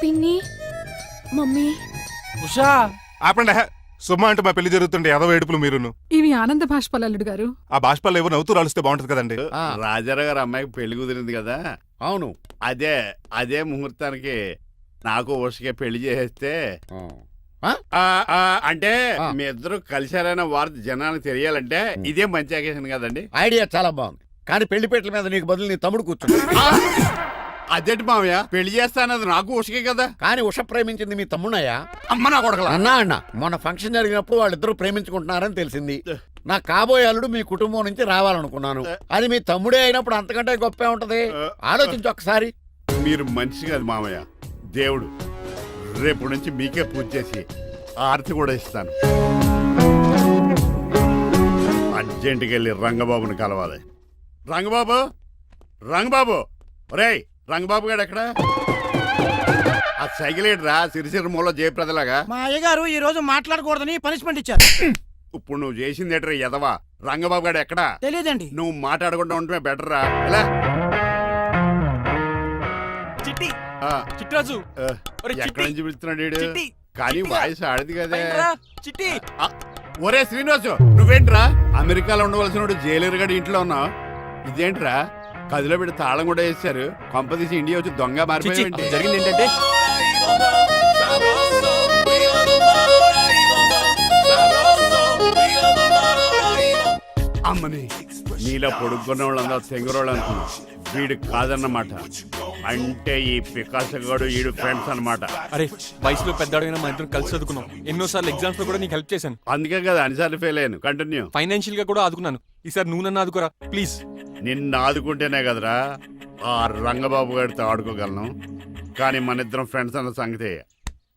పిన్ని, మమ్మీ, ఉషా, ఆపండి. సుమ్మ అంటే మా పెళ్లి జరుగుతుంటే ఎదవ ఏడుపులు మీరును. ఇవి ఆనంద బాష్పాలు అల్లుడు గారు. ఆ బాష్పాలు ఏవో నవ్వుతూ రాలిస్తే బాగుంటది కదండి. రాజారావు గారు అమ్మాయికి పెళ్లి కుదిరింది కదా? అవును. అదే ముహూర్తానికి నాకు ఉషకే పెళ్లి చేసేస్తే, అంటే మీ ఇద్దరు కలిశారైన వార్త జనానికి తెలియాలంటే ఇదే మంచి అకేషన్ కదండి. ఐడియా చాలా బాగుంది, కానీ పెళ్లిపేటల మీద నీకు బదులు నీ తమ్ముడు కూర్చుంది. అదేంటి మామయ్య, పెళ్లి చేస్తానది నాకు ఉషకే కదా? కానీ ఉష ప్రేమించింది మీ తమ్ముడయ్యా. అమ్మ నా కొడకలా. అన్నా మొన్న ఫంక్షన్ జరిగినప్పుడు వాళ్ళిద్దరూ ప్రేమించుకుంటున్నారని తెలిసింది. నా కాబోయే అల్లుడు మీ కుటుంబం నుంచి రావాలనుకున్నాను. అది మీ తమ్ముడే అయినప్పుడు అంతకంటే గొప్పే ఉంటది. ఆలోచించు ఒక్కసారి. మీరు మనిషి కాదు మామయ్య, దేవుడు. రేపు నుంచి మీకే పూజ చేసి ఆరతి కూడా ఇస్తాను. అర్జెంటుకి వెళ్ళి రంగబాబుని కలవాలి. రంగబాబు, ఒరేయ్ రంగబాబు గారు ఎక్కడ? ఆ సైకిల్ రా, సిరిసిరి మూల జయప్రదలాగా. మా అయ్యగారు ఈ రోజు మాట్లాడకూడదని పనిష్మెంట్ ఇచ్చారు. ఇప్పుడు నువ్వు చేసింది ఎట్రా ఎదవా? రంగబాబు గారు ఎక్కడా? తెలియదండి. నువ్వు మాట్లాడకుండా ఉంటే బెటర్ రా. ఎలా? చిట్టి, చిట్రాజు, ఎక్కడి నుంచి పిలుస్తున్నాడు వీడు? కానీ వాయిస్ ఆడది కదా. చిట్టి, ఒరే శ్రీనివాసు, నువ్వేంట్రా అమెరికాలో ఉండవలసిన జైలర్ గడి ఇంట్లో ఉన్నావు? ఇదేంట్రా కదిలో పెట్టి తాళం కూడా వేశారు? కొంపదీసి ఇండియా వచ్చి దొంగ మారిపోయింది. జరిగింది ఏంటంటే అమ్మని నీలో పొడుక్కున్న వాళ్ళందరూ తెంగురోళ్ళు అనుకున్నాం. వీడు కాదన్నమాట. అంటే ఈ పికాసో గాడు వీడు ఫ్రెండ్స్ అన్నమాట. అరే వయసులో పెద్దవాడైనా మా ఇద్దరం కలిసి చదువుకున్నాం. ఎన్నోసార్లు ఎగ్జామ్స్ లో కూడా నీకు హెల్ప్ చేశాను. అందుకే కదా అన్నిసార్లు ఫెయిల్ అయ్యాను. కంటిన్యూ. ఫైనాన్షియల్ గా కూడా ఆదుకున్నాను. ఈసారి నువ్వు నన్ను ఆదుకోరా ప్లీజ్. నిన్ను ఆదుకుంటేనే కదరా ఆ రంగబాబు గారితో ఆడుకోగలను. కానీ మన ఇద్దరం ఫ్రెండ్స్ అన్న సంగతి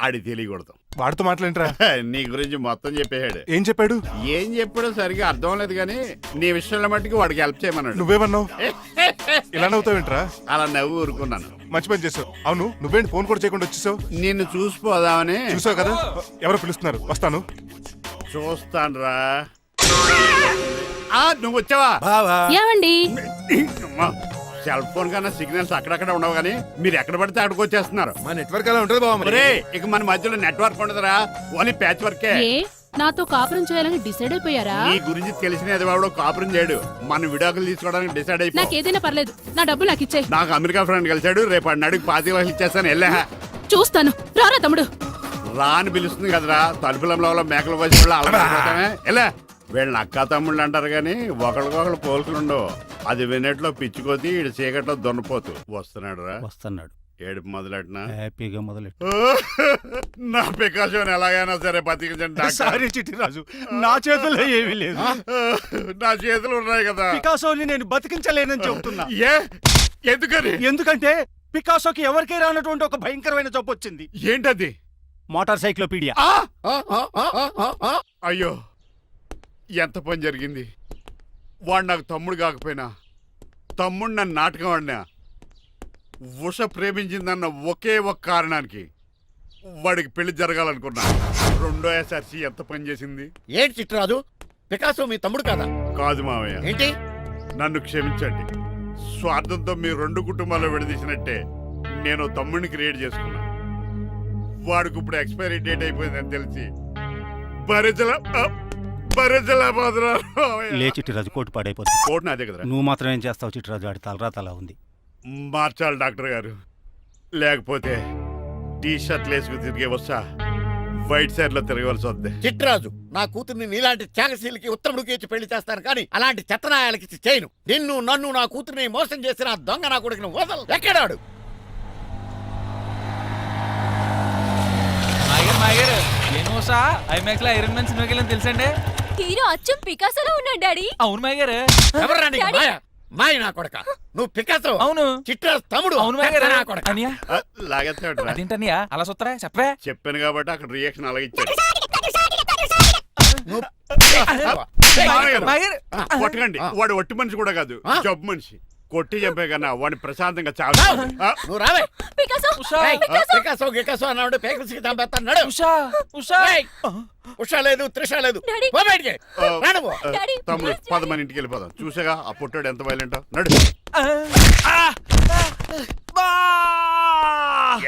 ఆడి తెలియకూడదు. వాడితో మాట్లాడరా? నీ గురించి మొత్తం చెప్పేశాడు. ఏం చెప్పాడు? ఏం చెప్పాడో సరిగా అర్థం లేదు కానీ నీ విషయంలో మట్టుకు వాడికి హెల్ప్ చేయమన్నాడు. నువ్వేమన్నావు? ఇలా నవ్వుతావేంట్రా? అలా నవ్వు ఊరుకున్నాను. మంచి పని చేసావు. అవును నువ్వేంటి ఫోన్ కూడా చేయకుండా వచ్చేసావు? నిన్ను చూసిపోదామని. చూసావు కదా ఎవరో పిలుస్తున్నారు, వస్తాను. చూస్తానురా. నువ్వు వచ్చావా? ఏమండి సెల్ ఫోన్ కన్నా సిగ్నల్స్ అక్కడక్కడ ఉండవు కానీ మీరు ఎక్కడ పడితే అక్కడికి వచ్చేస్తున్నారు. మా నెట్వర్క్ అలా ఉంటుంది బాబు. ఒరే, ఇక మన మధ్యలో నెట్వర్క్ ఉండదురా, ఓన్లీ ప్యాచ్ వర్కే. నాతో కాపురం చేయాలని డిసైడ్ అయిపోయారా? నీ గురించి తెలిసిన ఎదవాడు కాపురం చేయడు. మన విడాకులు తీసుకోవడానికి డిసైడ్ అయిపో. నాకేదైనా పర్లేదు, నా డబ్బు నాకు ఇచ్చే. నాకు అమెరికా ఫ్రెండ్ కలిశాడు, రేపు అడిగి 25 వేలు ఇచ్చేస్తాను. వెళ్ళా చూస్తాను, రారా తమ్ముడు. రాని పిలుస్తుంది కదరా, తలుపులంలో మేకలు వచ్చి కూడా అలవాటమే. ఎలా వీళ్ళని అక్క తమ్ముళ్ళు అంటారు కానీ ఒకరికొకరు పోల్చులు ఉండవు. అది వినట్లో పిచ్చుకోతి, ఇటు చీకట్లో దొన్నపోతు. వస్తున్నాడు రా. వస్తున్నాడు. ఏడుపు మొదలెట్నా? హ్యాపీగా మొదలెట్టు. నా పికాసోని ఎలాగైనా సరే బతికించండి. సారీ చిట్టిరాజు, నా చేతుల్లో ఏమీ లేదు. నా చేతులు ఉన్నాయి కదా. పికాసోని నేను బతికించలేనని చెబుతున్నా. ఎందుకని? ఎందుకంటే పికాసోకి ఎవరికీ రానటువంటి ఒక భయంకరమైన జబ్బు వచ్చింది. ఏంటది? Motor cyclopaedia. అయ్యో, ఎంత పని జరిగింది. వాడు నాకు తమ్ముడు కాకపోయినా తమ్ముడు నన్ను నాటకం ఆడినా ఉష ప్రేమించిందన్న ఒకే ఒక కారణానికి వాడికి పెళ్లి జరగాలనుకున్నా. రెండో ఎస్ఆర్సి ఎంత పని చేసింది. ఏంటి చిట్రాజు, పికాసో మీ తమ్ముడు కాదా? కాదు మావయ్య. ఏంటి? నన్ను క్షమించండి. స్వార్థంతో మీ రెండు కుటుంబాలు విడదీసినట్టే నేను తమ్ముడిని క్రియేట్ చేసుకున్నా. వాడికి ఇప్పుడు ఎక్స్పైరీ డేట్ అయిపోయిందని తెలిసి లే చిట్టిరాజు, కోటు పాడైపోతుంది. కోట్ నాదే కదరా. నువ్వు మాత్రం ఏం చేస్తావు చిట్టిరాజు? ఆడి తలరా తలా ఉంది. మార్చాలి డాక్టర్ గారు, లేకపోతే టీ షర్ట్లు వేసుకు తిరిగే వస్తా వైట్ సైడ్ లో తిరగవలసి వద్దే. చిట్రాజు, నా కూతుర్ని నీలాంటి త్యాగశీలకి ఉత్తముడికి ఇచ్చి పెళ్లి చేస్తాను కానీ అలాంటి చెత్తనాయాలకి ఇచ్చి చేయను. నిన్ను నన్ను నా కూతుర్ని మోసం చేసిన దొంగ నా కొడుకుని వదలు. ఎక్కడాడు? ఐమాక్స్ లో ఐరన్ మ్యాన్ సినిమాకి వెళ్ళని తెలుసండి. హీరో అచ్చం పికాసోలో ఉన్నాడు డాడీ. అవును మాయ గారు. ఎవరా నీకు మాయ? మాయ నా కొడక. నువ్వు పికాసో. అవును. చిట్రాజు తమ్ముడు. అవును మాయ గారు. నా కొడక. లాగేస్తాడు. అదేంటనియా అలా చూస్తారా? చెప్పే. చెప్పాను కాబట్టి అక్కడ రియాక్షన్ అలాగే ఇచ్చాడు. కొట్టకండి, వాడు ఒట్టి మనిషి కూడా కాదు, జబ్బు మనిషి. కొట్టి చెప్పే కన్నా వాడిని ప్రశాంతంగా చావు. నువ్వు రావే. పికాసో పికాసో గికాసో అన్నాడు. పేకల్స్కి చంపేస్తాడు. ఉషా లేదు, త్రిష లేదు. పో బయటికి. రా నువ్వు. తమ్ముడు పద, మన ఇంటికి వెళ్ళిపోదాం. చూసాగా ఆ పుట్టాడు ఎంత వైలెంట్. నడు.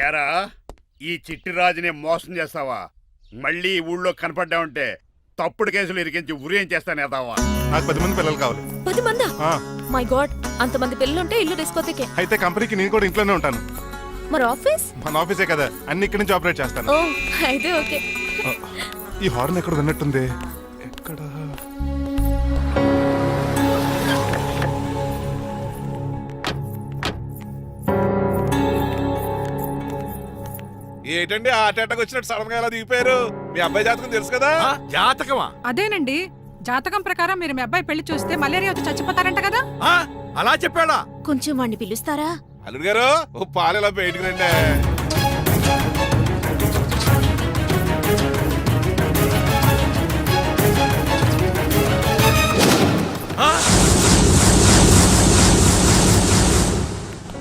యారా, ఈ చిట్టిరాజుని మోసం చేస్తావా? మళ్ళీ ఈ ఊళ్ళో కనపడ్డావంటే తప్పుడు కేసులు ఇరికించి ఉరేం చేస్తాను ఎదావా. నాకు 10 మంది పిల్లలు కావాలి. 10 మందా? ఆ, మై గాడ్, అంతమంది పిల్లలుంటే ఇల్లు డిస్కోతికే. అయితే కంపెనీకి నేను కూడా ఇంట్లోనే ఉంటాను. మరి ఆఫీస్? మన ఆఫీసే కదా, అన్ని ఇక్కడి నుంచి ఆపరేట్ చేస్తాను. ఓ, అయితే ఓకే. ఈ హార్న్ ఎక్కడ విన్నట్టుంది. ఎక్కడ? ఏంటండి ఆ అటాక్ వచ్చినట్టు సడన్ గా ఎలా దిగిపోయారు? మీ అబ్బాయి జాతకం తెలుసు కదా. జాతకమా? అదేనండి, జాతకం ప్రకారం మీరు మీ అబ్బాయి పెళ్లి చూస్తే మలేరియా వచ్చి చచ్చిపోతారంట కదా. అలా చెప్పాడా? కొంచెం వాడిని పిలుస్తారా? అల్లుడు గారు, ఓ పాలు ఇలా బయటకు రండి.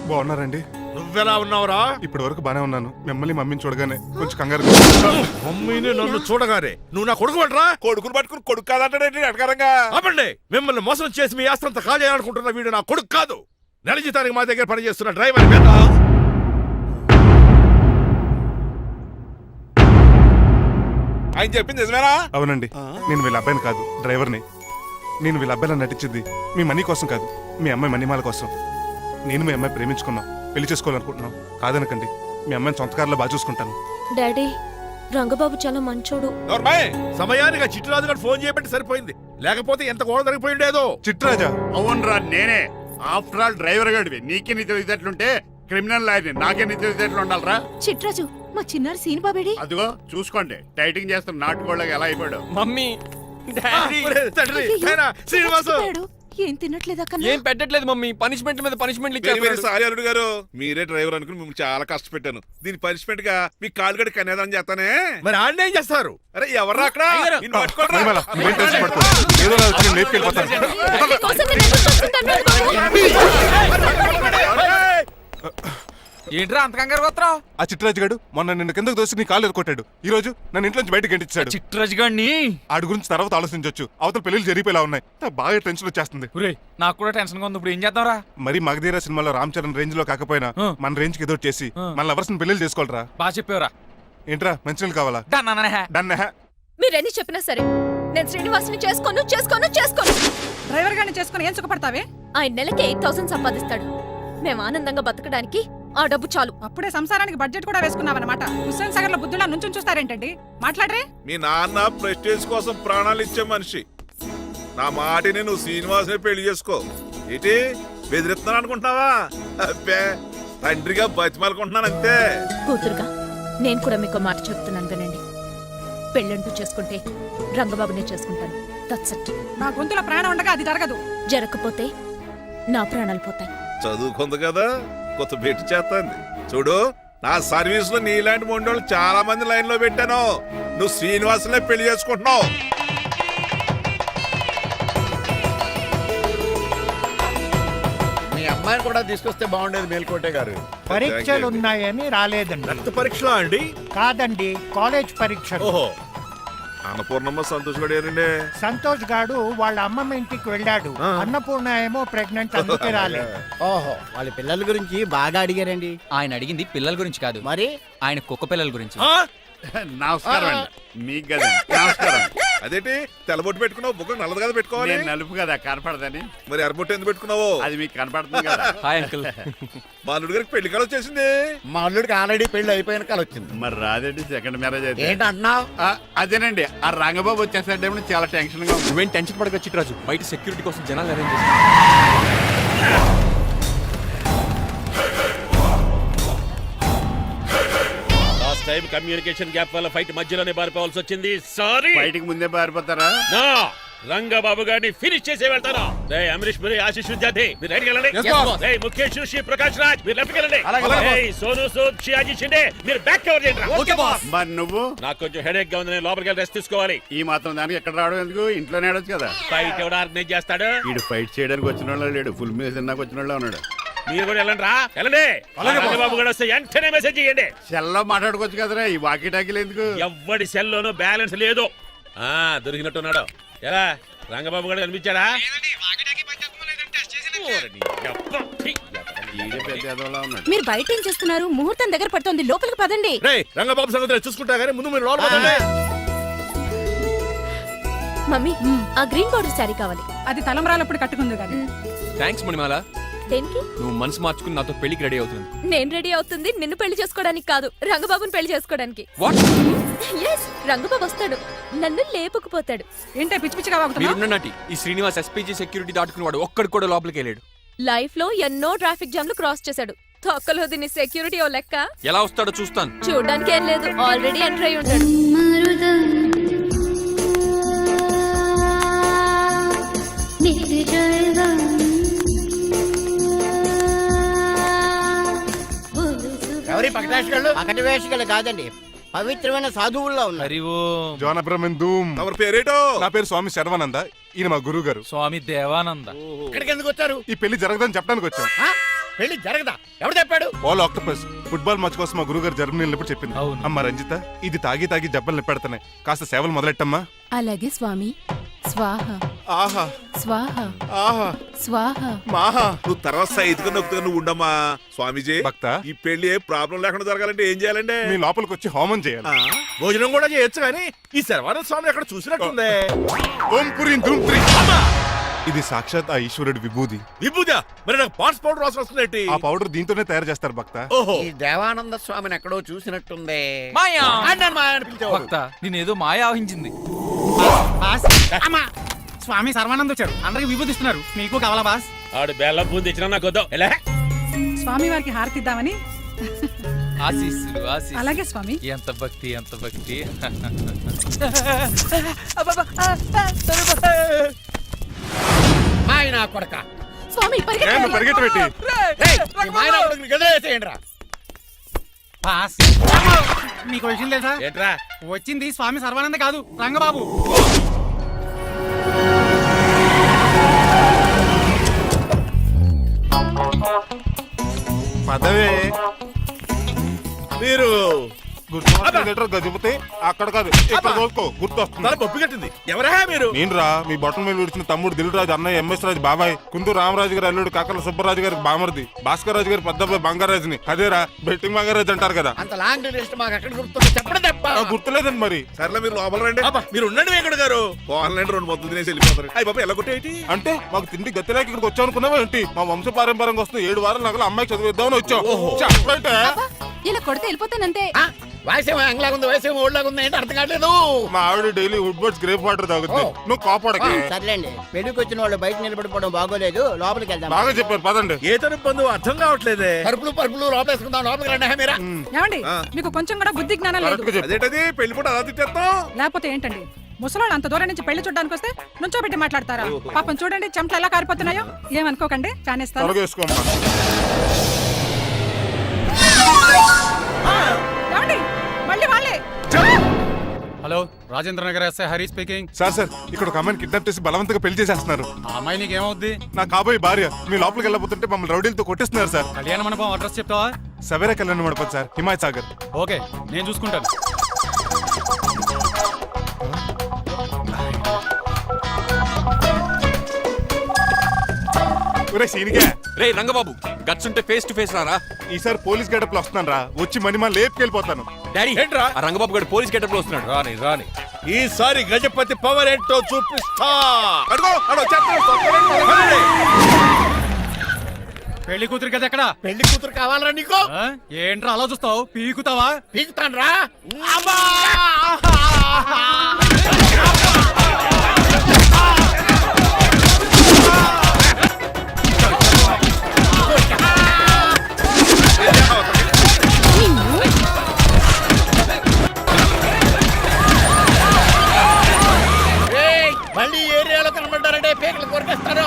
బాగున్నారండి? నువ్వెలా ఉన్నావురా? ఇప్పటి వరకు బానే ఉన్నాను. మిమ్మల్ని మమ్మీని చూడగానే కొంచెం కంగారు. మమ్మీని నన్ను చూడగానే నువ్వు నా కొడుకు పడరా? కొడుకుని పట్టుకుని కొడుకు కాదంటాడేంటి అటకారంగా? అవ్వండి, మిమ్మల్ని మోసం చేసి మీ ఆస్తంతా కాల్ చేయాలనుకుంటున్న వీడు నా కొడుకు కాదు. నెల జీతానికి మా దగ్గర పనిచేస్తున్న డ్రైవర్ మీద. ఆయన చెప్పింది నిజమేనా? అవునండి, నేను వీళ్ళ అబ్బాయిని కాదు, డ్రైవర్ని. నేను వీళ్ళ అబ్బాయిలా నటించింది మీ మనీ కోసం కాదు, మీ అమ్మాయి మణిమాల కోసం. నేను మీ అమ్మాయి ప్రేమించుకున్నాం, పెళ్లి చేసుకోవాలనుకుంటున్నాం. కాదనకండి, మీ అమ్మాయిని సొంత కారులో బాగా చూసుకుంటాను. డాడీ, రంగబాబు చాలా మంచోడు. సమయానికి చిట్టురాజు గారు ఫోన్ చేయబట్టి సరిపోయింది, లేకపోతే ఎంత గోడ జరిగిపోయి ఉండేదో. చిట్రాజా అవునరా నేనే. ఆఫ్టర్ ఆల్ డ్రైవర్ గడివి నీకే నీ తెలివితేటలుంటే క్రిమినల్ లాయర్ని నాకే నీ తెలివితేటలు ఉండాలరా. చిట్రాజు మా చిన్నారి సీన్ బాబేడి. అదిగో చూసుకోండి టైటింగ్ చేస్తున్న నాటుకోళ్ళకి ఎలా అయిపోయాడు. మమ్మీ డాడీ ఒరే, తండ్రి, నాయనా, శ్రీనివాసు. ఏం తినట్లేదా కన్నా? ఏం పెట్టట్లేదు మమ్మీ, పనిష్మెంట్ మీద పనిష్మెంట్ వెరీ వెరీ ఇచ్చారు. సారీ అల్లుడు గారు, మీరే డ్రైవర్ అనుకుని మిమ్మల్ని చాలా కష్టపెట్టాను. దీని పనిష్మెంట్ గా మీ కాలు గడి కన్యాదానం చేస్తానే. మరి ఆడిని ఏం చేస్తారు? అరే ఎవర్రా అక్కడ? నిన్ను పట్టుకోరా. పరిమళ, నువ్వేం టెన్షన్ పడుకో. ఏదో రోజు నేను లేపుకెళ్ళిపోతాను. కోసం నేను ఎదురు చూస్తుంటాను బాబు. ఏంట్రా అంత కంగారు పోతున్నావు? ఆ చిట్రాజు గడు మొన్న నిన్ను కిందకు దోసి నీ కాలు ఎదుకొట్టాడు. ఈ రోజు నన్ను ఇంట్లోంచి బయటకు గంటించాడు. చిట్రాజు గారిని ఆడి గురించి తర్వాత ఆలోచించవచ్చు. అవతల పెళ్లిళ్ళు జరిగిపోయేలా ఉన్నాయి. నాకు బాగా టెన్షన్ వచ్చేస్తుంది. నాకు కూడా టెన్షన్ గా ఉంది. ఇప్పుడు ఏం చేద్దాంరా? మరి మగధీర సినిమాలో రామ్ చరణ్ రేంజ్ లో కాకపోయినా మన రేంజ్ కి ఏదో ఒకటి చేసి మన లవర్స్ పెళ్లి చేసుకోవాలరా. బాగా చెప్పేవరా. ఏంట్రా మంచినీళ్ళు కావాలా? డన్. మీరెన్ని చెప్పినా సరే నేను శ్రీనివాసుని చేసుకోను. డ్రైవర్ గారిని చేసుకుని ఏం సుఖపడతావే? ఆయన నెలకి 8,000 సంపాదిస్తాడు. మేము ఆనందంగా బతకడానికి ఆ డబ్బు చాలు. అప్పుడే సంసారానికి బడ్జెట్ కూడా వేసుకున్నావన్నమాట. హుస్సేన్ సాగర్ లో బుద్ధులా నుంచి చూస్తారేంటండి? మాట్లాడరే. మీ నాన్న ప్రెస్టేజ్ కోసం ప్రాణాలు ఇచ్చే మనిషి. నా మాటిని నువ్వు శ్రీనివాసుని పెళ్లి చేసుకో. ఏంటి బెదిరిస్తున్నాను అనుకుంటున్నావా? అబ్బే తండ్రిగా బతిమాలకుంటున్నాను అంతే. కూతురుగా నేను కూడా మీకు మాట చెప్తున్నాను వినండి. పెళ్ళంటూ చేసుకుంటే రంగబాబునే చేసుకుంటాను. That's it. నా గొంతులో ప్రాణం ఉండగా అది జరగదు. జరగకపోతే నా ప్రాణాలు పోతాయి. చదువుకుంది కదా, కొత్త బెట్టి చేస్తాంది. చూడు, నా సర్వీస్ లో నీలాంటి మొండోళ్ళు చాలా మంది లైన్ లో పెట్టాను. నువ్వు శ్రీనివాసులే పెళ్లి చేసుకుంటున్నావు. మీ అమ్మాయిని కూడా తీసుకొస్తే బాగుండేది మేల్కోటే గారు. పరీక్షలు ఉన్నాయని రాలేదండి. రక్త పరీక్షలా అండి? కాదండి, కాలేజ్ పరీక్ష. ఓహో, అన్నపూర్ణమ్మ సంతోష్ గడేనండి. సంతోష్ గాడు వాళ్ళ అమ్మమ్మ ఇంటికి వెళ్ళాడు. అన్నపూర్ణ ఏమో ప్రెగ్నెంట్, అందుకే రాలేదు. ఓహో, వాళ్ళ పిల్లల గురించి బాగా అడిగారండి. ఆయన అడిగింది పిల్లల గురించి కాదు, మరి ఆయన కుక్క పిల్లల గురించి. నమస్కారం అండి. మీకు కదా నమస్కారం. అదేంటి తెల్లబొట్టు పెట్టుకున్నావు? బుక్క నల్లది కదా పెట్టుకోవాలి. నేను నలుపు కదా కనపడదని. మరి ఎర్రబొట్టు ఎందుకు పెట్టుకున్నావు? అది మీకు కనపడుతుంది కదా. Hi uncle. మా అల్లుడి గారికి పెళ్లి కాలం వచ్చేసింది. మా అల్లుడికి ఆల్రెడీ పెళ్లి అయిపోయిన కాలు వచ్చింది. మరి రాదండి సెకండ్ మ్యారేజ్ అయితే. ఏంటంటున్నావు? అదేనండి, ఆ రంగబాబు వచ్చేసరికి చాలా టెన్షన్ గా ఉంది. నువ్వేం టెన్షన్ పడక చిట్రాజు, బయట సెక్యూరిటీ కోసం జనాలు అరేంజ్ చేసి. టైం కమ్యూనికేషన్ గ్యాప్ వల్ల ఫైట్ మధ్యలోనే పారిపోవాల్సి వచ్చింది. సారీ. బయటికి ముందే పారిపోతారా? నా రంగబాబు గారిని ఫినిష్ చేసే వెళ్తాను. రేయ్ అమరీష్ మరి ఆశీష్ విద్యార్థి మీరు రైట్కి వెళ్ళండి. రేయ్ ముఖేష్ శ్రీ ప్రకాష్ రాజ్ మీరు లెఫ్ట్కి వెళ్ళండి. రేయ్ సోను సూద్ షియాజీ షిండే మీరు బ్యాక్ కవర్ చేయండి. మరి నువ్వు? నాకు కొంచెం హెడేక్ గా ఉంది, నేను లోపలికి వెళ్ళి రెస్ట్ తీసుకోవాలి. ఈ మాత్రం దానికి ఎక్కడ రావడం ఎందుకు? ఇంట్లోనే ఆడొచ్చు కదా. ఫైట్ ఎవడు ఆర్గనైజ్ చేస్తాడు? వీడు ఫైట్ చేయడానికి వచ్చిన వాళ్ళు లేడు, ఫుల్ మీద తిన్నాక వచ్చిన వాళ్ళు ఉన్నాడు. మీరు కూడా వెళ్ళండి రా, వెళ్ళండి. రంగబాబు గారు వస్తే వెంటనే మెసేజ్ చేయండి. సెల్లో మాట్లాడుకోవచ్చు కదరా, ఈ వాకీ టాకీలు ఎందుకు? ఎవ్వడి సెల్లోనూ బ్యాలెన్స్ లేదు. దొరికినట్టున్నాడు. ఎలా రంగబాబు గారు కనిపించాడా? మీరు బయట ఏం చేస్తున్నారు? ముహూర్తం దగ్గర పడుతోంది, లోపలికి పదండి. రంగబాబు సంగతి చూసుకుంటా గానీ ముందు మీరు లోపల పదండి. మమ్మీ ఆ గ్రీన్ బార్డర్ శారీ కావాలి. అది తలంబ్రాలప్పుడు కట్టుకుంది కానీ. థ్యాంక్స్ మణిమాల. దేనికి? నువ్వు మనసు మార్చుకుని నాతో పెళ్లికి రెడీ అవుతుంది. నేను రెడీ అవుతుంది నిన్ను పెళ్లి చేసుకోవడానికి కాదు, రంగబాబుని పెళ్లి చేసుకోవడానికి. వాట్? yes రంగబాబు వస్తాడు, నన్ను లేపుకుపోతాడు. ఏంటే పిచ్చి పిచ్చిగా వాగుతున్నావ్? మీరున్నటి ఈ శ్రీనివాస్ ఎస్పీజీ సెక్యూరిటీ దాటుకుని వాడు ఒక్కడు కూడా లోపలికి వెళ్ళాడు. లైఫ్ లో ఎన్నో ట్రాఫిక్ జామ్లు క్రాస్ చేశాడు. తొక్కలో దీన్ని సెక్యూరిటీ ఓ లెక్క. ఎలా వస్తాడో చూస్తాను. చూడడానికి ఏం లేదు, ఆల్రెడీ ఎంటర్ అయి ఉంటాడు. ఎవరి పకటవేషగాళ్ళు కాదండి, పవిత్రమైన సాధువుల్లో ఉన్నారు. జోన బ్రహ్మం. ఎవరి పేరేటో? నా పేరు స్వామి శర్వానంద. ఈయన మా గురువు గారు స్వామి దేవానంద. ఇక్కడికి ఎందుకు వచ్చారు? ఈ పెళ్లి జరగదని చెప్పడానికి వచ్చాం. పెళ్లి జరగదా? ఎవడు చెప్పాడు? పాల్ ఆక్టోపస్ ఫుట్బాల్ మ్యాచ్ కోసం మా గురువు గారు జర్మనీ వెళ్ళినప్పుడు చెప్పింది. అవును. అమ్మ రంజిత, ఇది తాగి తాగి జబ్బలు నిప్పెడుతున్నాయి, కాస్త సేవలు మొదలెట్టమ్మా. అలాగే స్వామి. స్వాహ ఆహా స్వాహ ఆహా స్వాహ. మాహా నువ్వు తర్వాత సైతుగా నొక్కుతుగా నువ్వు ఉండమ్మా. స్వామీజీ భక్త, ఈ పెళ్లి ఏ ప్రాబ్లం లేకుండా జరగాలంటే ఏం చేయాలండి? మీ లోపలికి వచ్చి హోమం చేయాలి. భోజనం కూడా చేయొచ్చు కానీ ఈ శర్వానంద స్వామి ఎక్కడ చూసినట్టుంది. ఓం పురీం ధూమ్ త్రీ. ఇది సాక్షాత్ ఆ ఈశ్వరుడి విభూది. విభూజా? మరి నాకు పాన్స్ పౌడర్ వాసన వస్తుంది. ఆ పౌడర్ దీంతోనే తయారు చేస్తారు భక్త. ఓహో, ఈ దేవానంద స్వామిని ఎక్కడో చూసినట్టుంది. మాయా మాయా అని పిలిచేవాడు. భక్త నేనేదో మాయ ఆవహించింది. స్వామి సర్వానంద్ వచ్చారు, అందరికి విభూతిస్తున్నారు. మీకు కావాలా బాస్? ఆడు బెల్లం పూలు తెచ్చినా నాకు వద్దాం ఎలా స్వామి వారికి హారతి ఇద్దామని. ఆశీస్సులు ఆశీస్సులు. అలాగే స్వామి. ఎంత భక్తి ఎంత భక్తి. ఆయన కొడక స్వామి పరిగెట్టు పెట్టి గదిలేసేయండిరా. బాస్ మీకు విషయం తెలుసా? ఏంట్రా వచ్చింది స్వామి సర్వానంద కాదు, రంగబాబు. పదవే మీరు గజపతి అక్కడ కాదు ఇక్కడ చూసుకో గుర్తు వస్తుంది. తల పప్పు కట్టింది. ఎవరా మీరు? నేను రా మీ బొట్టల మీద విడిచిన తమ్ముడు దిల్ రాజు, అన్నయ్య ఎంఎస్ రాజు బాబాయ్, కుందూరు రామరాజు గారి అల్లుడు కాకల సుబ్బరాజు గారికి బామర్ది, భాస్కర్ రాజు గారి పెద్దబ్బాయి బంగారాజుని. అదేరా బెట్టింగ్ బంగారాజు అంటారు కదా. అంత లాంగ్ లిస్ట్ మాకు ఎక్కడ గుర్తుంది చెప్పండి తప్ప. గుర్తులేదండి మరి. సర్లే మీరు లోపల రండి. మీరు ఉండండి వెంకట గారు. ఆన్లైన్ 2 మొత్తం తినేసి వెళ్ళిపోతారు. అయ్యి బాబా ఎలా కొట్టేటి అంటే మాకు తిండి గతిలేక ఇక్కడికి వచ్చాం అనుకున్నావా ఏంటి? మా వంశ పారంపర్యంగా వస్తుంది 7 వారాలు నగలు అమ్మాయికి చదివిద్దామని వచ్చాం. చెప్పంటే ఇలా కొడితే వెళ్ళిపోతానంతే. వయసేమో ఎంగ్లాగా ఉంది, వయసేమో ఓల్డ్లాగా ఉంది, ఏంటి అర్థం కావట్లేదు. మా ఆవిడ డైలీ వుడ్ బర్డ్స్ గ్రేప్ వాటర్ తాగుతుంది. నువ్వు కాపాడకి. సర్లేండి, పెళ్లికి వచ్చిన వాళ్ళు బయట నిలబడిపోవడం బాగోలేదు, లోపలికి వెళ్దాం. బాగా చెప్పారు పదండి. ఏ తరం బంధువు అర్థం కావట్లేదే. పరుపులు లోపలేసుకుందాం, లోపలికి రండి. మీరా ఏమండి మీకు కొంచెం కూడా బుద్ధి జ్ఞానం లేదు. కరెక్ట్గా చెప్పు. అదేంటది పెళ్లి పూట అలా తిట్టేస్తాం. లేకపోతే ఏంటండి, ముసలోళ్ళు అంత దూరం నుంచి పెళ్లి చూడడానికి వస్తే నుంచోబెట్టి మాట్లాడతారా? పాపం చూడండి చెమటలు ఎలా కారిపోతున్నాయో. ఏమనుకోకండి, ఫ్యాన్ ఇస్తాను. త్వరగా వేసుకోమ్మా. ఏమండి మళ్ళీ వాళ్ళే. Hello, Rajendra Nagar SI Hari speaking. Sir ఇక్కడ ఒక అమ్మాయిని కిడ్నాప్ చేసి బలవంతంగా పెళ్లి చేసేస్తున్నారు. ఆ అమ్మాయి నీకు ఏమవుద్ది? నా కాబోయే భార్య. మీ లోపలికి వెళ్ళబోతుంటే మమ్మల్ని రౌడీలతో కొట్టిస్తున్నారు సార్. కళ్యాణ మండపం అడ్రస్ చెప్తావా? సవేరా కళ్యాణ మండపం సార్, హిమాయత్ సాగర్. ఓకే, నేను చూసుకుంటాను. రే రంగబాబు, గట్స్ ఉంటే ఫేస్ టు ఫేస్ రారా. ఈసారి పోలీస్ గెటప్ లో వస్తున్నాను రా. వచ్చి మణిమా లేపుకెళ్ళిపోతాను. డాడీ ఏంట్రా? ఆ రంగబాబు గారు పోలీస్ గెటప్ లో వస్తున్నాడు. రాని ఈసారి గజపతి పవర్ ఏంటో చూపిస్తా. పెళ్లి కూతురు కదా ఎక్కడ? పెళ్లి కూతురు కావాలరా నీకు? ఏంట్రా అలా చూస్తావు? పీకుతావా? పీకుతాను రా. మళ్ళీ ఏరియాలో కనబడ్డారంటే పేకలు కొరికేస్తాను.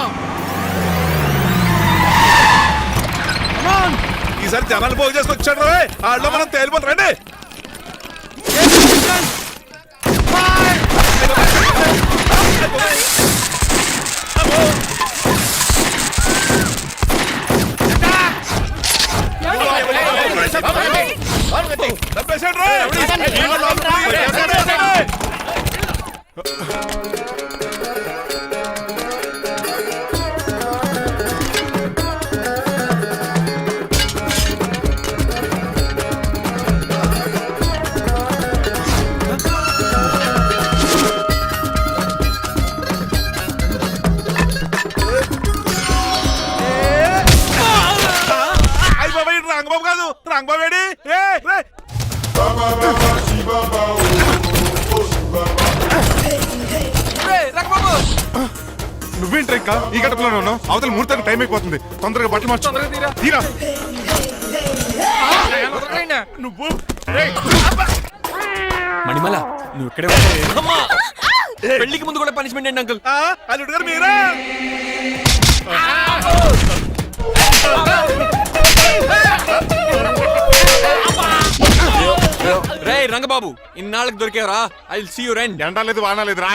ఈసారి జనాలు పోగు చేసుకొచ్చాడు. వాళ్ళు మనం తేలిపోతారండి. రంగబాబు కాదు, రంగబాబు ఏడి? నువ్వేంటి ఇంకా ఈ గడపలోనే ఉన్నావు? అవతల ముహూర్తానికి టైం అయిపోతుంది. తొందరగా బట్టలు మార్చు. తీరా. నువ్వు మణిమల నువ్వు ఇక్కడే పెళ్లికి ముందు కూడా పనిష్మెంట్ ఏంటి అంకుల్? అల్లుడు గారు మీరా? రే రంగబాబు, ఇన్నాళ్ళకి దొరికేవరా? ఐ విల్ సీ యు రెండ్. ఎండాలేదు వానాలేదు రా.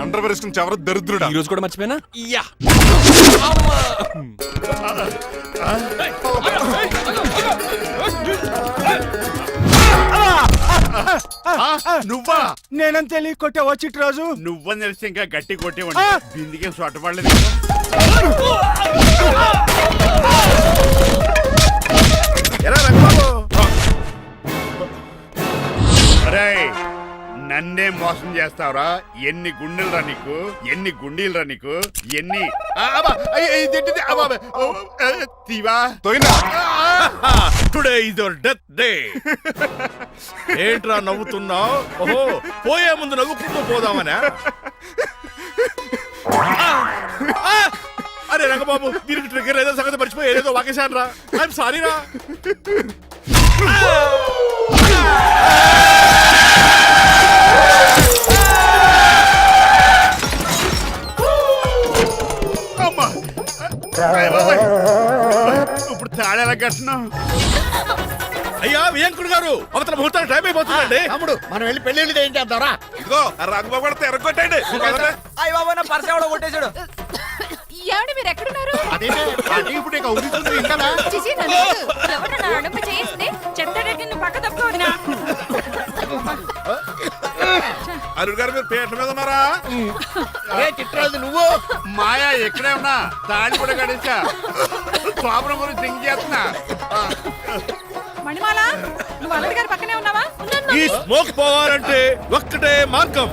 అండర్ వేసుకుని చెవర దరిద్రుడా. ఈ రోజు కూడా మర్చిపోయినా. నువ్వా? నేనంత తెలియ కొట్టే వచ్చిట్ రాజు. నువ్వని తెలిసి ఇంకా గట్టి కొట్టేవాడి. బిందికే సొట్టపడలేదు. ఎలా రంగబాబు? నన్నే మోసం చేస్తావురా? ఎన్ని గుండెలు రా నీకు, ఎన్ని గుండీలు రా నీకు, ఎన్ని తీవా. Today is your death day. ఏంట్రా నవ్వుతున్నావు? ఓహో, పోయే ముందు నవ్వుకుంటూ పోదామనా? అరే రంగబాబు, దీనికి ట్రిగ్గర్ ఏదో సంగతి మర్చిపోయి ఏదేదో వాకేశాను రా. ఐఎమ్ సారీ రా. అమ్మా, ఇప్పుడు తాళేలా కట్టినా? అయ్యా వియంకుడు గారు, అవతల ముహూర్తానికి టైం అయిపోతుందండి. తమ్ముడు మనం వెళ్ళి పెళ్లి ఏం చేద్దాంరా? ఇదిగో రంగబాబు కూడా ఎరగొట్టండి. అయ్య బాబు నా పర్స్ ఎవడో కొట్టేశాడు. ఏమండి మీరు ఎక్కడున్నారు? అదేంటి ఇప్పుడు ఇక ఊరుతుంది ఇంకా? చిచి, నన్ను వద్దు. ఎవరు నా నడుము చేసింది? చెప్తాడంటే నువ్వు పక్క తప్పుకోవద్దునా? అరుణ్ గారు, మీరు పేట్ల మీద ఉన్నారా? చిట్రాజు నువ్వు మాయా ఎక్కడే ఉన్నా, తాళి కూడా గడిచా. స్వామి గురించి థింక్ చేస్తున్నా. మణిమాల, నువ్వు అల్లుడి గారి పక్కనే ఉన్నావా? ఈ స్మోక్ పోవాలంటే ఒక్కటే మార్గం.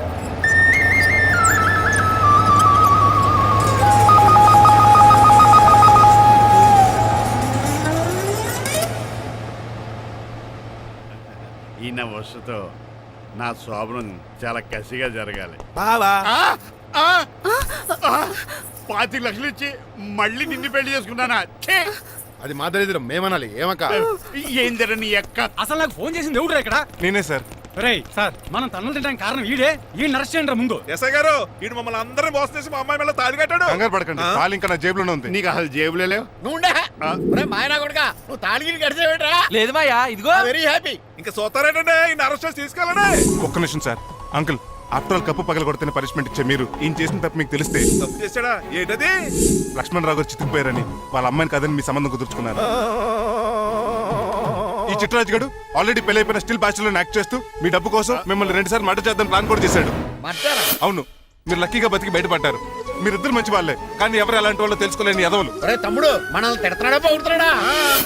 ఈయన వస్తుతో నా శోభనం చాలా కసిగా జరగాలి. బావా 5 లక్షలు ఇచ్చి మళ్ళీ నిన్ను పెళ్లి చేసుకున్నానా? అది మా దరిద్రం, మేమనాలి. ఏమక్క? ఏం జరని ఎక్క. అసలు నాకు ఫోన్ చేసింది ఎవడు ఇక్కడ? నేనే సార్. రేయ్ సార్, మనం తన్నులు తినడానికి కారణం ఈడే. ఈ అరెస్ట్ చేయండి ముందు. ఎస్ఐ గారు, వీడు మమ్మల్ని అందరినీ మోసం చేసి మా అమ్మాయి మీద తాళి కట్టాడు. కంగారు పడకండి, తాళి ఇంకా నా జేబులోనే ఉంది. నీకు అసలు జేబులే లేవు. నువ్వు మాయనా కొడుక, నువ్వు తాళిగిరి కడిచేవేట్రా? లేదు మాయా, ఇదిగో. Very happy. ఇంకా సోతారేటండి, ఈయన అరెస్ట్ చేసి తీసుకెళ్ళండి. ఒక్క నిమిషం sir. Uncle, after all cup పగల కొడితేనే పనిష్మెంట్ ఇచ్చే మీరు ఈయన చేసిన తప్పు మీకు తెలిస్తే తప్పు చేశాడా? ఏంటది? లక్ష్మణరావు గారు చితికిపోయారని వాళ్ళ అమ్మాయిని కదని మీ సంబంధం కుదుర్చుకున్నారు. ఈ చిట్రాజు గడు ఆల్రెడీ పెళ్ళైపోయిన స్టిల్ బ్యాచులర్ యాక్ట్ చేస్తూ మీ డబ్బు కోసం మిమ్మల్ని 2 సార్లు మర్డర్ చేద్దాం ప్లాన్ కూడా చేశాడు. అవును, మీరు లక్కీగా బతికి బయటపడ్డారు. మీరిద్దరు మంచి వాళ్ళే, కానీ ఎవరు ఎలాంటి వాళ్ళు తెలుసుకోలేని ఎదవలు. అరే తమ్ముడు, మనల్ని తిడతాడా పోతున్నాడా?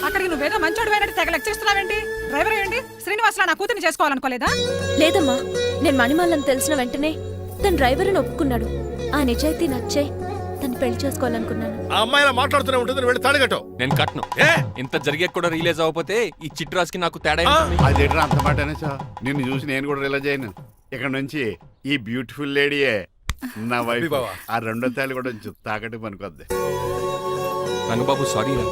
అక్కడికి నువ్వేదో మంచోడు అయినట్టు తెగ లెక్కిస్తున్నావేంటి? డ్రైవర్ ఏంటి? శ్రీనివాసరావు నా కూతుర్ని చేసుకోవాలనుకోలేదా? లేదమ్మా, నేను మణిమాలని తెలిసిన వెంటనే తన డ్రైవర్ అని ఒప్పుకున్నాడు. ఆ నిజాయితీ నచ్చే తను పెళ్లి చేసుకోవాలనుకున్నాను. ఆ అమ్మాయి ఇలా మాట్లాడుతూనే ఉంటుంది, వెళ్ళి తాళి కట్టు. నేను కట్ను. ఇంత జరిగే కూడా రిలీజ్ అవ్వకపోతే ఈ చిట్రాజ్కి నాకు తేడా అదేట్రా అంత మాట అనేసా? నిన్ను చూసి నేను కూడా రిలైజ్ అయ్యాను. ఇక్కడ నుంచి ఈ బ్యూటిఫుల్ లేడీయే నా వైఫ్. ఆ 2వ తాళి కూడా తాకట్టు పనికొద్ది. రంగబాబు సారీ రా.